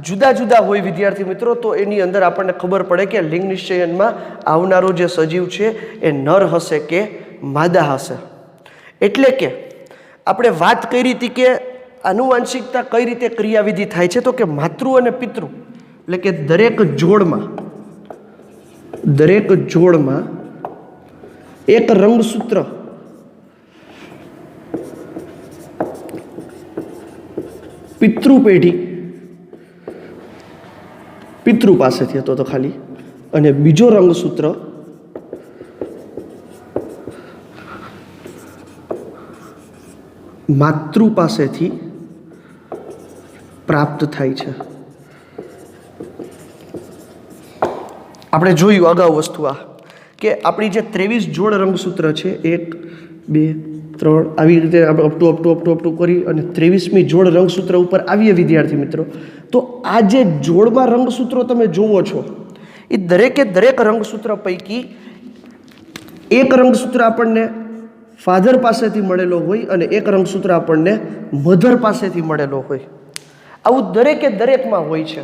જુદા જુદા હોય વિદ્યાર્થી મિત્રો, તો એની અંદર આપણને ખબર પડે કે લિંગ નિશ્ચયનમાં આવનારો જે સજીવ છે એ નર હશે કે માદા હશે. એટલે કે આપણે વાત કરી હતી કે આનુવાંશિકતા કઈ રીતે ક્રિયાવિધિ થાય છે, તો કે માતૃ અને પિતૃ એટલે કે દરેક જોડમાં એક રંગસૂત્ર પિતૃ પાસેથી હતો તો ખાલી, અને બીજો રંગસૂત્ર માતૃ પાસેથી પ્રાપ્ત થાય છે. આપણે જોયું અગાઉ વસ્તુ આ કે આપણી જે 23 જોડ રંગસૂત્ર છે, 1 2 3 આવી રીતે આપણે અપ ટુ કરી અને 23મી જોડ રંગસૂત્ર ઉપર આવીએ વિદ્યાર્થી મિત્રો, તો આ જે જોડમાં રંગસૂત્રો તમે જુઓ છો એ દરેક રંગસૂત્ર પૈકી એક રંગસૂત્ર આપણને ફાધર પાસેથી મળેલો હોય અને એક રંગસૂત્ર આપણને મધર પાસેથી મળેલો હોય. આવું દરેકમાં હોય છે.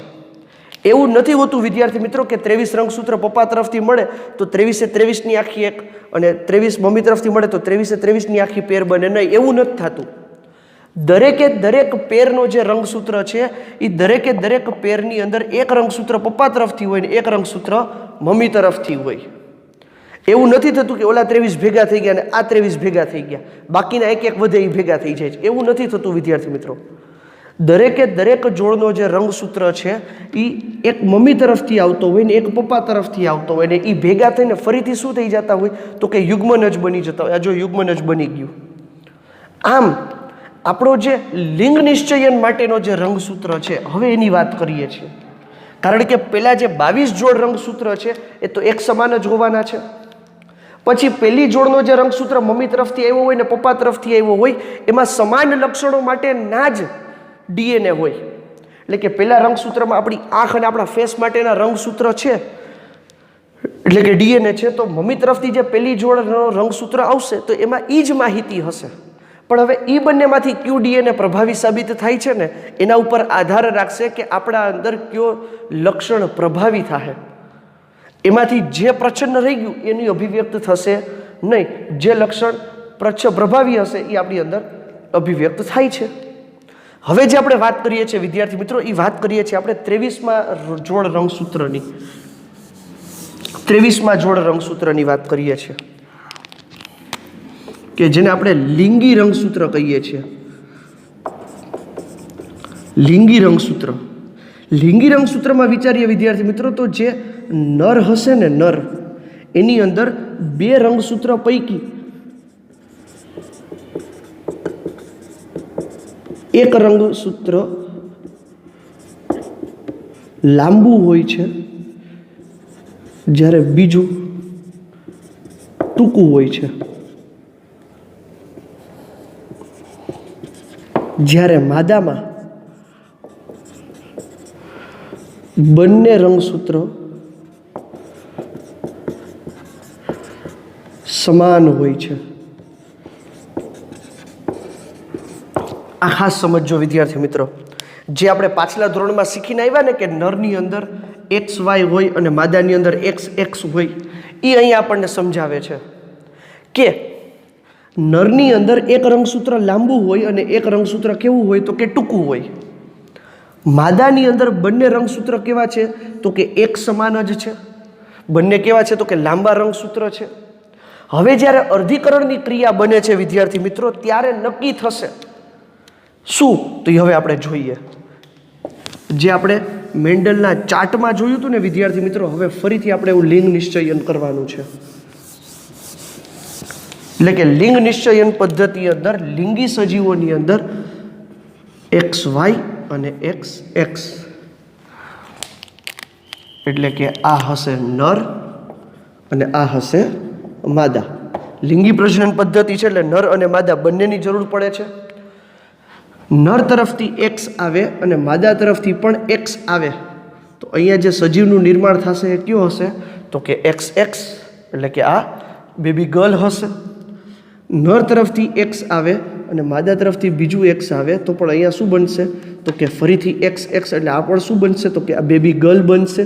એવું નથી હોતું વિદ્યાર્થી મિત્રો કે 23 રંગસૂત્ર પપ્પા તરફથી મળે તો 23-23ની આખી એક અને 23 મમ્મી તરફથી મળે તો 23-23ની આખી પેર બને. નહીં, એવું નથી થતું. દરેક પેરનો જે રંગસૂત્ર છે એ દરેક પેરની અંદર એક રંગસૂત્ર પપ્પા તરફથી હોય ને એક રંગસૂત્ર મમ્મી તરફથી હોય. એવું નથી થતું કે ઓલા 23 ભેગા થઈ ગયા અને આ 23 ભેગા થઈ ગયા, બાકીના એક વધે એ ભેગા થઈ જાય છે. એવું નથી થતું વિદ્યાર્થી મિત્રો. દરેક જોડનો જે રંગસૂત્ર છે એ એક મમ્મી તરફથી આવતો હોય ને એક પપ્પા તરફથી આવતો હોય ને એ ભેગા થઈને ફરીથી શું થઈ જતા હોય તો કે યુગ્મન જ બની જતા હોય. આ જો યુગ્મન જ બની ગયું. આમ આપણો જે લિંગ નિશ્ચયન માટેનો જે રંગસૂત્ર છે હવે એની વાત કરીએ છીએ. કારણ કે પહેલાં જે 22 જોડ રંગસૂત્ર છે એ તો એક સમાન જ હોવાના છે. પછી પહેલી જોડનો જે રંગસૂત્ર મમ્મી તરફથી આવ્યો હોય ને પપ્પા તરફથી આવ્યો હોય એમાં સમાન લક્ષણો માટેના જ ડીએનએ હોય. એટલે કે પહેલા રંગસૂત્રમાં આપણી આંખ અને આપણા ફેસ માટેના રંગસૂત્ર છે એટલે કે ડીએનએ છે, તો મમ્મી તરફથી જે પહેલી જોડનો રંગસૂત્ર આવશે તો એમાં એ જ માહિતી હશે. પણ હવે એ બંનેમાંથી કયું ડીએનએ પ્રભાવી સાબિત થાય છે ને એના ઉપર આધાર રાખશે કે આપણા અંદર કયો લક્ષણ પ્રભાવી થાય. એમાંથી જે પ્રચ્છન્ન રહી ગયું એની અભિવ્યક્ત થશે નહીં. જે લક્ષણ પ્રભાવી હશે એ આપણી અંદર અભિવ્યક્ત થાય છે. હવે જે આપણે વાત કરીએ છીએ વિદ્યાર્થી મિત્રો, એ વાત કરીએ છીએ આપણે 23મા જોડ રંગસૂત્રની વાત કરીએ છીએ કે જેને આપણે લિંગી રંગસૂત્ર કહીએ છીએ. લિંગી રંગસૂત્રમાં વિચારીએ વિદ્યાર્થી મિત્રો, તો જે નર હશે ને નર, એની અંદર 2 રંગસૂત્ર પૈકી એક રંગસૂત્ર લાંબુ હોય છે જ્યારે બીજું ટૂંકું હોય છે. જ્યારે માદામાં બંને રંગસૂત્ર સમાન હોય છે. આ ખાસ સમજો વિદ્યાર્થી મિત્રો, જે આપણે પાછલા ધોરણમાં શીખીને આવ્યા ને કે નરની અંદર XY હોય અને માદાની અંદર XX હોય, એ અહીં આપણને સમજાવે છે કે નરની અંદર એક રંગસૂત્ર લાંબુ હોય અને એક રંગસૂત્ર કેવું હોય તો કે ટૂંકું હોય. માદાની અંદર બંને રંગસૂત્ર કેવા છે તો કે એક સમાન જ છે. બંને કેવા છે તો કે લાંબા રંગસૂત્ર છે. હવે જ્યારે અર્ધીકરણની ક્રિયા બને છે વિદ્યાર્થી મિત્રો, ત્યારે નક્કી થશે શું, તો હવે આપણે જોઈએ. જે આપણે મેન્ડલના ચાર્ટમાં જોયું હતું ને વિદ્યાર્થી મિત્રો, હવે ફરીથી આપણે એવું લિંગ નિશ્ચયન કરવાનું છે. એટલે કે લિંગ નિશ્ચયન પદ્ધતિ અંદર લિંગી સજીવોની અંદર XY અને XX, એટલે કે આ હશે નર અને આ હશે માદા. લિંગી પ્રજનન પદ્ધતિ છે એટલે નર અને માદા બંનેની જરૂર પડે છે. નર તરફથી X આવે અને માદા તરફથી પણ X આવે તો અહીંયા જે સજીવનું નિર્માણ થશે એ કયો હશે તો કે XX, એટલે કે આ બેબી ગર્લ હશે. નર તરફથી X આવે અને માદા તરફથી બીજું એક્સ આવે તો પણ અહીંયા શું બનશે તો કે ફરીથી એક્સ એક્સ એટલે આ પણ શું બનશે તો કે આ બેબી ગર્લ બનશે,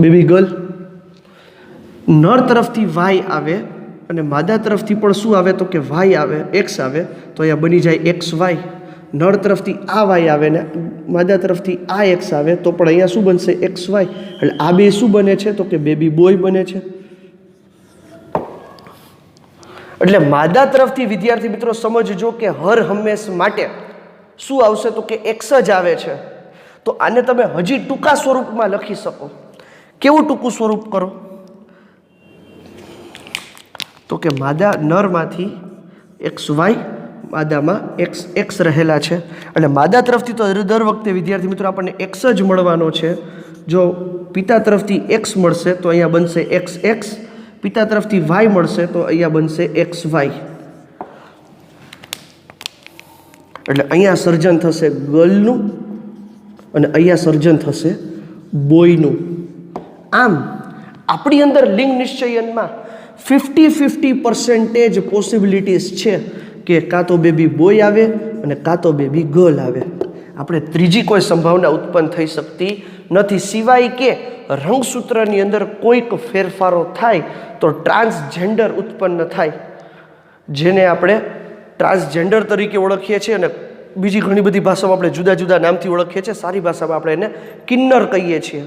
બેબી ગર્લ. નર તરફથી વાય આવે અને માદા તરફથી પણ શું આવે તો કે વાય આવે, એક્સ આવે તો અહીંયા બની જાય એક્સ વાય. નર તરફથી આ વાય આવે ને માદા તરફથી આ એક્સ આવે તો પણ અહીંયા શું બનશે એક્સ વાય. એટલે આ બે શું બને છે તો કે બેબી બોય બને છે. એટલે માદા તરફથી વિદ્યાર્થી મિત્રો સમજજો કે હર હંમેશ માટે શું આવશે તો કે એક્સ જ આવે છે. તો આને તમે હજી ટૂંકા સ્વરૂપમાં લખી શકો. કેવું ટૂંકું સ્વરૂપ કરો તો કે માદા નરમાંથી એક્સ વાય, માદામાં એક્સ એક્સ રહેલા છે. એટલે માદા તરફથી તો દર વખતે વિદ્યાર્થી મિત્રો આપણને એક્સ જ મળવાનો છે. જો પિતા તરફથી એક્સ મળશે તો અહીંયા બનશે એક્સ એક્સ, પિતા તરફથી વાય મળશે તો અહીંયા બનશે એક્સ વાય. એટલે અહીંયા સર્જન થશે ગર્લનું અને અહીંયા સર્જન થશે બોયનું. આમ આપણી અંદર લિંગ નિશ્ચયનમાં 50-50% પોસિબિલિટીઝ છે કે કાં તો બેબી બોય આવે અને કાં તો બેબી ગર્લ આવે. આપણે ત્રીજી કોઈ સંભાવના ઉત્પન્ન થઈ શકતી નથી, સિવાય કે રંગસૂત્રની અંદર કોઈક ફેરફારો થાય તો ટ્રાન્સજેન્ડર ઉત્પન્ન થાય, જેને આપણે ટ્રાન્સજેન્ડર તરીકે ઓળખીએ છીએ અને બીજી ઘણી બધી ભાષામાં આપણે જુદા જુદા નામથી ઓળખીએ છીએ. સારી ભાષામાં આપણે એને કિન્નર કહીએ છીએ.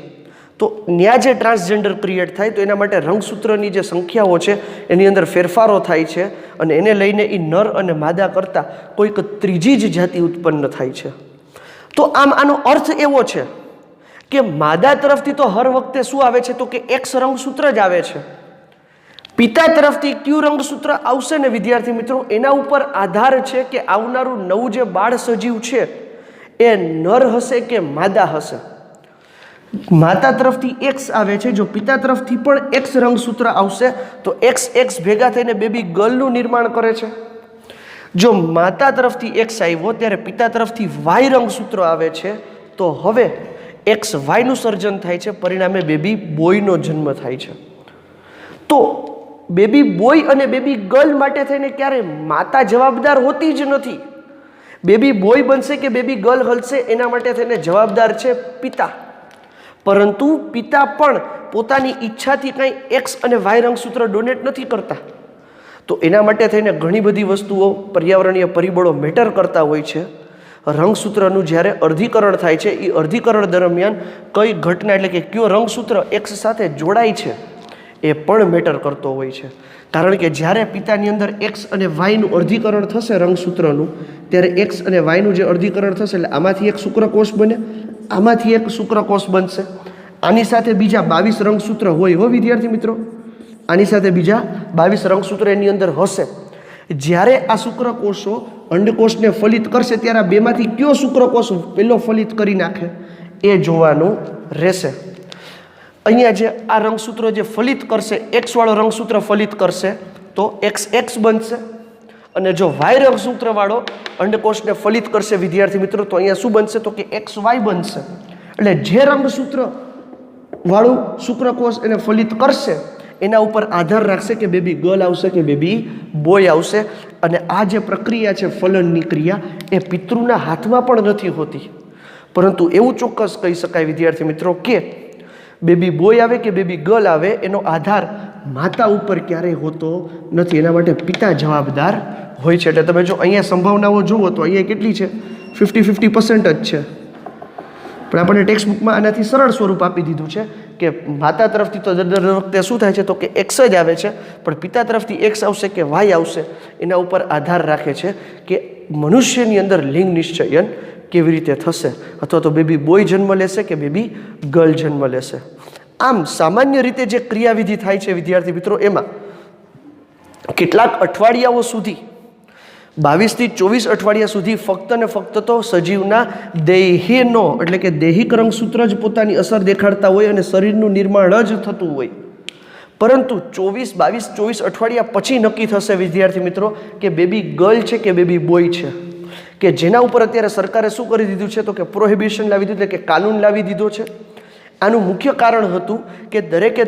તો ત્યાં જે ટ્રાન્સજેન્ડર ક્રિએટ થાય તો એના માટે રંગસૂત્રની જે સંખ્યાઓ છે એની અંદર ફેરફારો થાય છે અને એને લઈને એ નર અને માદા કરતાં કોઈક ત્રીજી જ જાતિ ઉત્પન્ન થાય છે. તો આમ આનો અર્થ એવો છે કે માદા તરફથી તો હર વખતે શું આવે છે તો કે એક્સ રંગસૂત્ર જ આવે છે. પિતા તરફથી ક્યુ રંગસૂત્ર આવશે ને વિદ્યાર્થી મિત્રો એના ઉપર આધાર છે કે આવનારું નવું જે બાળ સજીવ છે એ નર હશે કે માદા હશે. માતા તરફથી એક્સ આવે છે, જો પિતા તરફથી પણ એક્સ રંગસૂત્ર આવશે તો એક્સ એક્સ ભેગા થઈને બેબી ગર્લનું નિર્માણ કરે છે. જો માતા તરફથી એક્સ આવ્યો ત્યારે પિતા તરફથી વાય રંગસૂત્ર આવે છે તો હવે એક્સ વાયનું સર્જન થાય છે, પરિણામે બેબી બોયનો જન્મ થાય છે. તો બેબી બોય અને બેબી ગર્લ માટે થઈને ક્યારે માતા જવાબદાર હોતી જ નથી. બેબી બોય બનશે કે બેબી ગર્લ હલશે એના માટે થઈને જવાબદાર છે પિતા. પરંતુ પિતા પણ પોતાની ઈચ્છાથી કંઈ એક્સ અને વાય રંગસૂત્ર ડોનેટ નથી કરતા. તો એના માટે થઈને ઘણી બધી વસ્તુઓ પર્યાવરણીય પરિબળો મેટર કરતા હોય છે. રંગસૂત્રનું જ્યારે અર્ધીકરણ થાય છે એ અર્ધીકરણ દરમિયાન કઈ ઘટના એટલે કે કયો રંગસૂત્ર એક્સ સાથે જોડાય છે એ પણ મેટર કરતો હોય છે. કારણ કે જ્યારે પિતાની અંદર એક્સ અને વાયનું અર્ધીકરણ થશે રંગસૂત્રનું ત્યારે એક્સ અને વાયનું જે અર્ધીકરણ થશે એટલે આમાંથી એક શુક્રકોષ બને, આમાંથી એક શુક્રકોષ બનશે, આની સાથે બીજા 22 રંગસૂત્ર હોય હો વિદ્યાર્થી મિત્રો, આની સાથે બીજા 22 રંગસૂત્ર એની અંદર હશે. જ્યારે આ શુક્રકોષો અંડકોષને ફલિત કરશે ત્યારે આ બેમાંથી કયો શુક્રકોષ પહેલો ફલિત કરી નાખે એ જોવાનું રહેશે. અહીંયા જે આ રંગસૂત્ર જે ફલિત કરશે, એક્સ વાળો રંગસૂત્ર ફલિત કરશે તો એક્સ એક્સ બનશે, અને જો વાય રંગસૂત્ર વાળો અંડકોષને ફલિત કરશે વિદ્યાર્થી મિત્રો તો અહીંયા શું બનશે તો કે એક્સ વાય બનશે. એટલે જે રંગસૂત્ર વાળું શુક્રકોષ એને ફલિત કરશે એના ઉપર આધાર રાખશે કે બેબી ગર્લ આવશે કે બેબી બોય આવશે. અને આ જે પ્રક્રિયા છે ફલનની ક્રિયા એ પિતૃના હાથમાં પણ નથી હોતી, પરંતુ એવું ચોક્કસ કહી શકાય વિદ્યાર્થી મિત્રો કે બેબી બોય આવે કે બેબી ગર્લ આવે એનો આધાર માતા ઉપર ક્યારેય હોતો નથી, એના માટે પિતા જવાબદાર હોય છે. એટલે તમે જો અહીંયા સંભાવનાઓ જુઓ તો અહીંયા કેટલી છે 50-50% જ છે. પણ આપણને ટેક્સ્ટ બુકમાં આનાથી સરળ સ્વરૂપ આપી દીધું છે કે માતા તરફથી તો દર વખતે શું થાય છે તો કે એક્સ જ આવે છે, પણ પિતા તરફથી એક્સ આવશે કે વાય આવશે એના ઉપર આધાર રાખે છે કે મનુષ્યની અંદર લિંગ નિશ્ચયન કેવી રીતે થશે, અથવા તો બેબી બોય જન્મ લેશે કે બેબી ગર્લ જન્મ લેશે. આમ સામાન્ય રીતે જે ક્રિયાવિધિ થાય છે વિદ્યાર્થી મિત્રો એમાં કેટલાક અઠવાડિયાઓ સુધી 22 થી 24 અઠવાડિયા સુધી ફક્ત ને ફક્ત તો સજીવના દેહીનો એટલે કે દૈહિક રંગસૂત્ર જ પોતાની અસર દેખાડતા હોય અને શરીરનું નિર્માણ જ થતું હોય. પરંતુ 22 અઠવાડિયા પછી નક્કી થશે વિદ્યાર્થી મિત્રો કે બેબી ગર્લ છે કે બેબી બોય છે, કે જેના ઉપર અત્યારે સરકારે શું કરી દીધું છે તો કે પ્રોહિબિશન લાવી દીધું, એટલે કે કાનૂન લાવી દીધો છે. આનું મુખ્ય કારણ હતું કે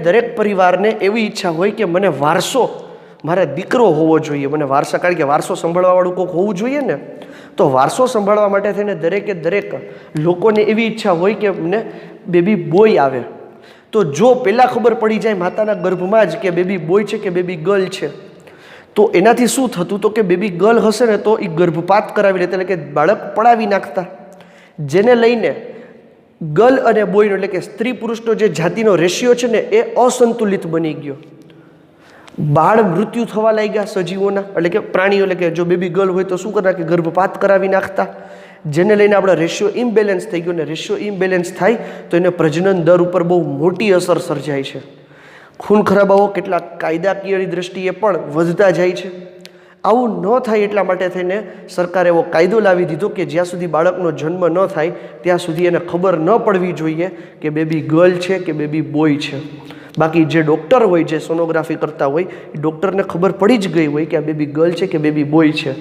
દરેક પરિવારને એવી ઈચ્છા હોય કે મને વારસો મારે દીકરો હોવો જોઈએ, મને વારસા, કારણ કે વારસો સંભાળવાવાળું કોઈક હોવું જોઈએ ને. તો વારસો સંભાળવા માટે થઈને દરેકે દરેક લોકોને એવી ઈચ્છા હોય કે મને બેબી બોય આવે. તો જો પહેલાં ખબર પડી જાય માતાના ગર્ભમાં જ કે બેબી બોય છે કે બેબી ગર્લ છે, તો એનાથી શું થતું, તો કે બેબી ગર્લ હશે ને તો એ ગર્ભપાત કરાવી લેતા, એટલે કે બાળક પડાવી નાખતા. જેને લઈને ગર્લ અને બોયનો એટલે કે સ્ત્રી પુરુષનો જે જાતિનો રેશિયો છે ને એ અસંતુલિત બની ગયો. બાળ મૃત્યુ થવા લાગ્યા સજીવોના, એટલે કે પ્રાણીઓ. એટલે કે જો બેબી ગર્લ હોય તો શું કરતા કે ગર્ભપાત કરાવી નાખતા, જેને લઈને આપણો રેશિયો ઇમ્બેલેન્સ થઈ ગયો. ને રેશિયો ઇમ્બેલેન્સ થાય તો એને પ્રજનન દર ઉપર બહુ મોટી અસર સર્જાય છે. ખૂન ખરાબાઓ કેટલાક કાયદાકીયની દ્રષ્ટિએ પણ વધતા જાય છે. આવું ન થાય એટલા માટે થઈને સરકારે એવો કાયદો લાવી દીધો કે જ્યાં સુધી બાળકનો જન્મ ન થાય ત્યાં સુધી એને ખબર ન પડવી જોઈએ કે બેબી ગર્લ છે કે બેબી બોય છે. બાકી જે ડૉક્ટર હોય, જે સોનોગ્રાફી કરતા હોય, એ ડૉક્ટરને ખબર પડી જ ગઈ હોય કે આ બેબી ગર્લ છે કે બેબી બોય છે,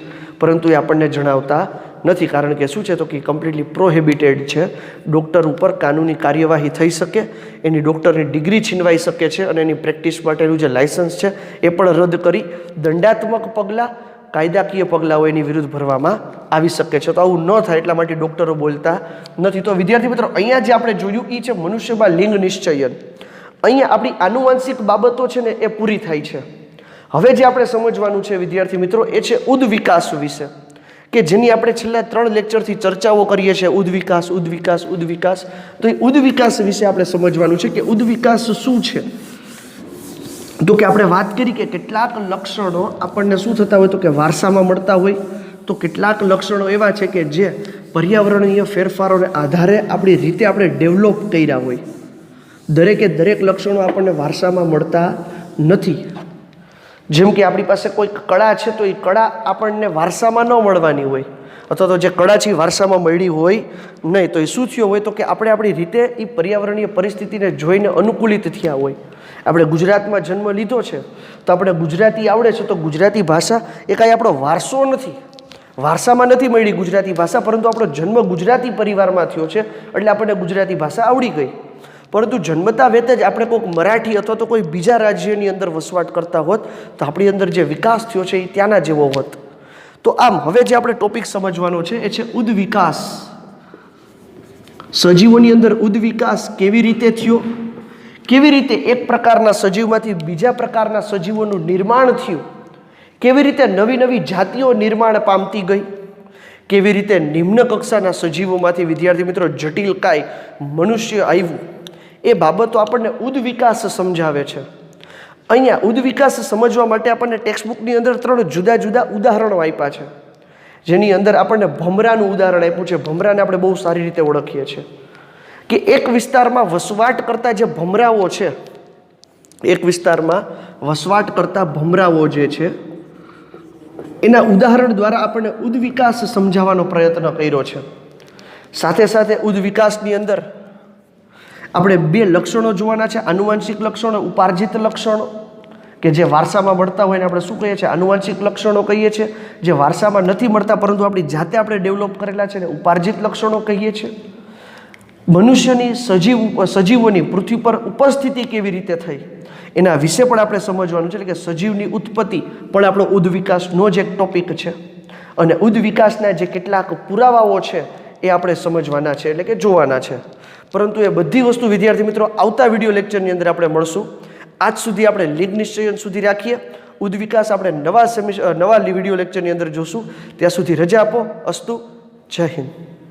પરંતુ એ આપણને જણાવતા નથી. કારણ કે શું છે, તો કે કમ્પ્લીટલી પ્રોહિબિટેડ છે. ડૉક્ટર ઉપર કાનૂની કાર્યવાહી થઈ શકે, એની ડૉક્ટરની ડિગ્રી છીનવાઈ શકે છે અને એની પ્રેક્ટિસ માટેનું જે લાયસન્સ છે એ પણ રદ કરી દંડાત્મક પગલાં, કાયદાકીય પગલાંઓ એની વિરુદ્ધ ભરવામાં આવી શકે છે. તો આવું ન થાય એટલા માટે ડૉક્ટરો બોલતા નથી. તો વિદ્યાર્થી મિત્રો, અહીંયા જે આપણે જોયું એ છે મનુષ્યમાં લિંગ નિશ્ચયન. અહીંયા આપણી આનુવંશિક બાબતો છે ને એ પૂરી થાય છે. હવે જે આપણે સમજવાનું છે વિદ્યાર્થી મિત્રો એ છે ઉદ્વિકાસ વિશે, કે જેની આપણે છેલ્લા 3 લેક્ચરથી ચર્ચાઓ કરીએ છીએ. ઉદ્વિકાસ, ઉદ્વિકાસ, ઉદ્વિકાસ. તો એ ઉદ્વિકાસ વિશે આપણે સમજવાનું છે કે ઉદ્વિકાસ શું છે. તો કે આપણે વાત કરી કે કેટલાક લક્ષણો આપણને શું થતા હોય, તો કે વારસામાં મળતા હોય. તો કેટલાક લક્ષણો એવા છે કે જે પર્યાવરણીય ફેરફારોને આધારે આપણી રીતે આપણે ડેવલપ કર્યા હોય. દરેકે દરેક લક્ષણો આપણને વારસામાં મળતા નથી. જેમ કે આપણી પાસે કોઈ કળા છે તો એ કળા આપણને વારસામાં ન મળવાની હોય, અથવા તો જે કળા છે એ વારસામાં મળી હોય નહીં. તો એ શું થયું હોય, તો કે આપણે આપણી રીતે એ પર્યાવરણીય પરિસ્થિતિને જોઈને અનુકૂલિત થયા હોય. આપણે ગુજરાતમાં જન્મ લીધો છે તો આપણે ગુજરાતી આવડે છે, તો ગુજરાતી ભાષા એ કાંઈ આપણો વારસો નથી, વારસામાં નથી મળી ગુજરાતી ભાષા, પરંતુ આપણો જન્મ ગુજરાતી પરિવારમાં થયો છે એટલે આપણને ગુજરાતી ભાષા આવડી ગઈ. પરંતુ જન્મતા વેત જ આપણે કોઈક મરાઠી અથવા તો કોઈ બીજા રાજ્યની અંદર વસવાટ કરતા હોત તો આપણી અંદર જે વિકાસ થયો છે એ ત્યાંના જેવો હોત. તો આમ હવે જે આપણે ટોપિક સમજવાનો છે એ છે ઉદ્વિકાસ. સજીવોની અંદર ઉદ્વિકાસ કેવી રીતે થયો, કેવી રીતે એક પ્રકારના સજીવમાંથી બીજા પ્રકારના સજીવોનું નિર્માણ થયું, કેવી રીતે નવી નવી જાતિઓ નિર્માણ પામતી ગઈ, કેવી રીતે નિમ્ન કક્ષાના સજીવોમાંથી વિદ્યાર્થી મિત્રો જટિલ કાય મનુષ્ય આવ્યું, એ બાબતો આપણને ઉદ્વિકાસ સમજાવે છે. અહીંયા ઉદ્વિકાસ સમજવા માટે આપણને ટેક્સ્ટબુકની અંદર 3 જુદા જુદા ઉદાહરણો આપ્યા છે, જેની અંદર આપણને ભમરાનું ઉદાહરણ આપ્યું છે. ભમરાને આપણે બહુ સારી રીતે ઓળખીએ છીએ કે એક વિસ્તારમાં વસવાટ કરતા જે ભમરાઓ છે, એક વિસ્તારમાં વસવાટ કરતા ભમરાઓ જે છે એના ઉદાહરણ દ્વારા આપણને ઉદ્વિકાસ સમજાવવાનો પ્રયત્ન કર્યો છે. સાથે સાથે ઉદ્વિકાસની અંદર આપણે 2 લક્ષણો જોવાના છે, આનુવંશિક લક્ષણો, ઉપાર્જિત લક્ષણો, કે જે વારસામાં મળતા હોય ને આપણે શું કહીએ છીએ, આનુવંશિક લક્ષણો કહીએ છીએ. જે વારસામાં નથી મળતા પરંતુ આપણી જાતે આપણે ડેવલપ કરેલા છે ને ઉપાર્જિત લક્ષણો કહીએ છીએ. મનુષ્યની સજીવોની પૃથ્વી પર ઉપસ્થિતિ કેવી રીતે થઈ એના વિશે પણ આપણે સમજવાનું છે. એટલે કે સજીવની ઉત્પત્તિ પણ આપણો ઉદ્વિકાસનો જ એક ટોપિક છે, અને ઉદ્વિકાસના જે કેટલાક પુરાવાઓ છે એ આપણે સમજવાના છે, એટલે કે જોવાના છે. પરંતુ એ બધી વસ્તુ વિદ્યાર્થી મિત્રો આવતા વિડીયો લેક્ચરની અંદર આપણે મળશું. આજ સુધી આપણે લિંગ નિશ્ચયન સુધી રાખીએ. ઉદ્વિકાસ આપણે નવા વિડીયો લેક્ચરની અંદર જોશું. ત્યાં સુધી રજા આપો. અસ્તુ. જય હિન્દ.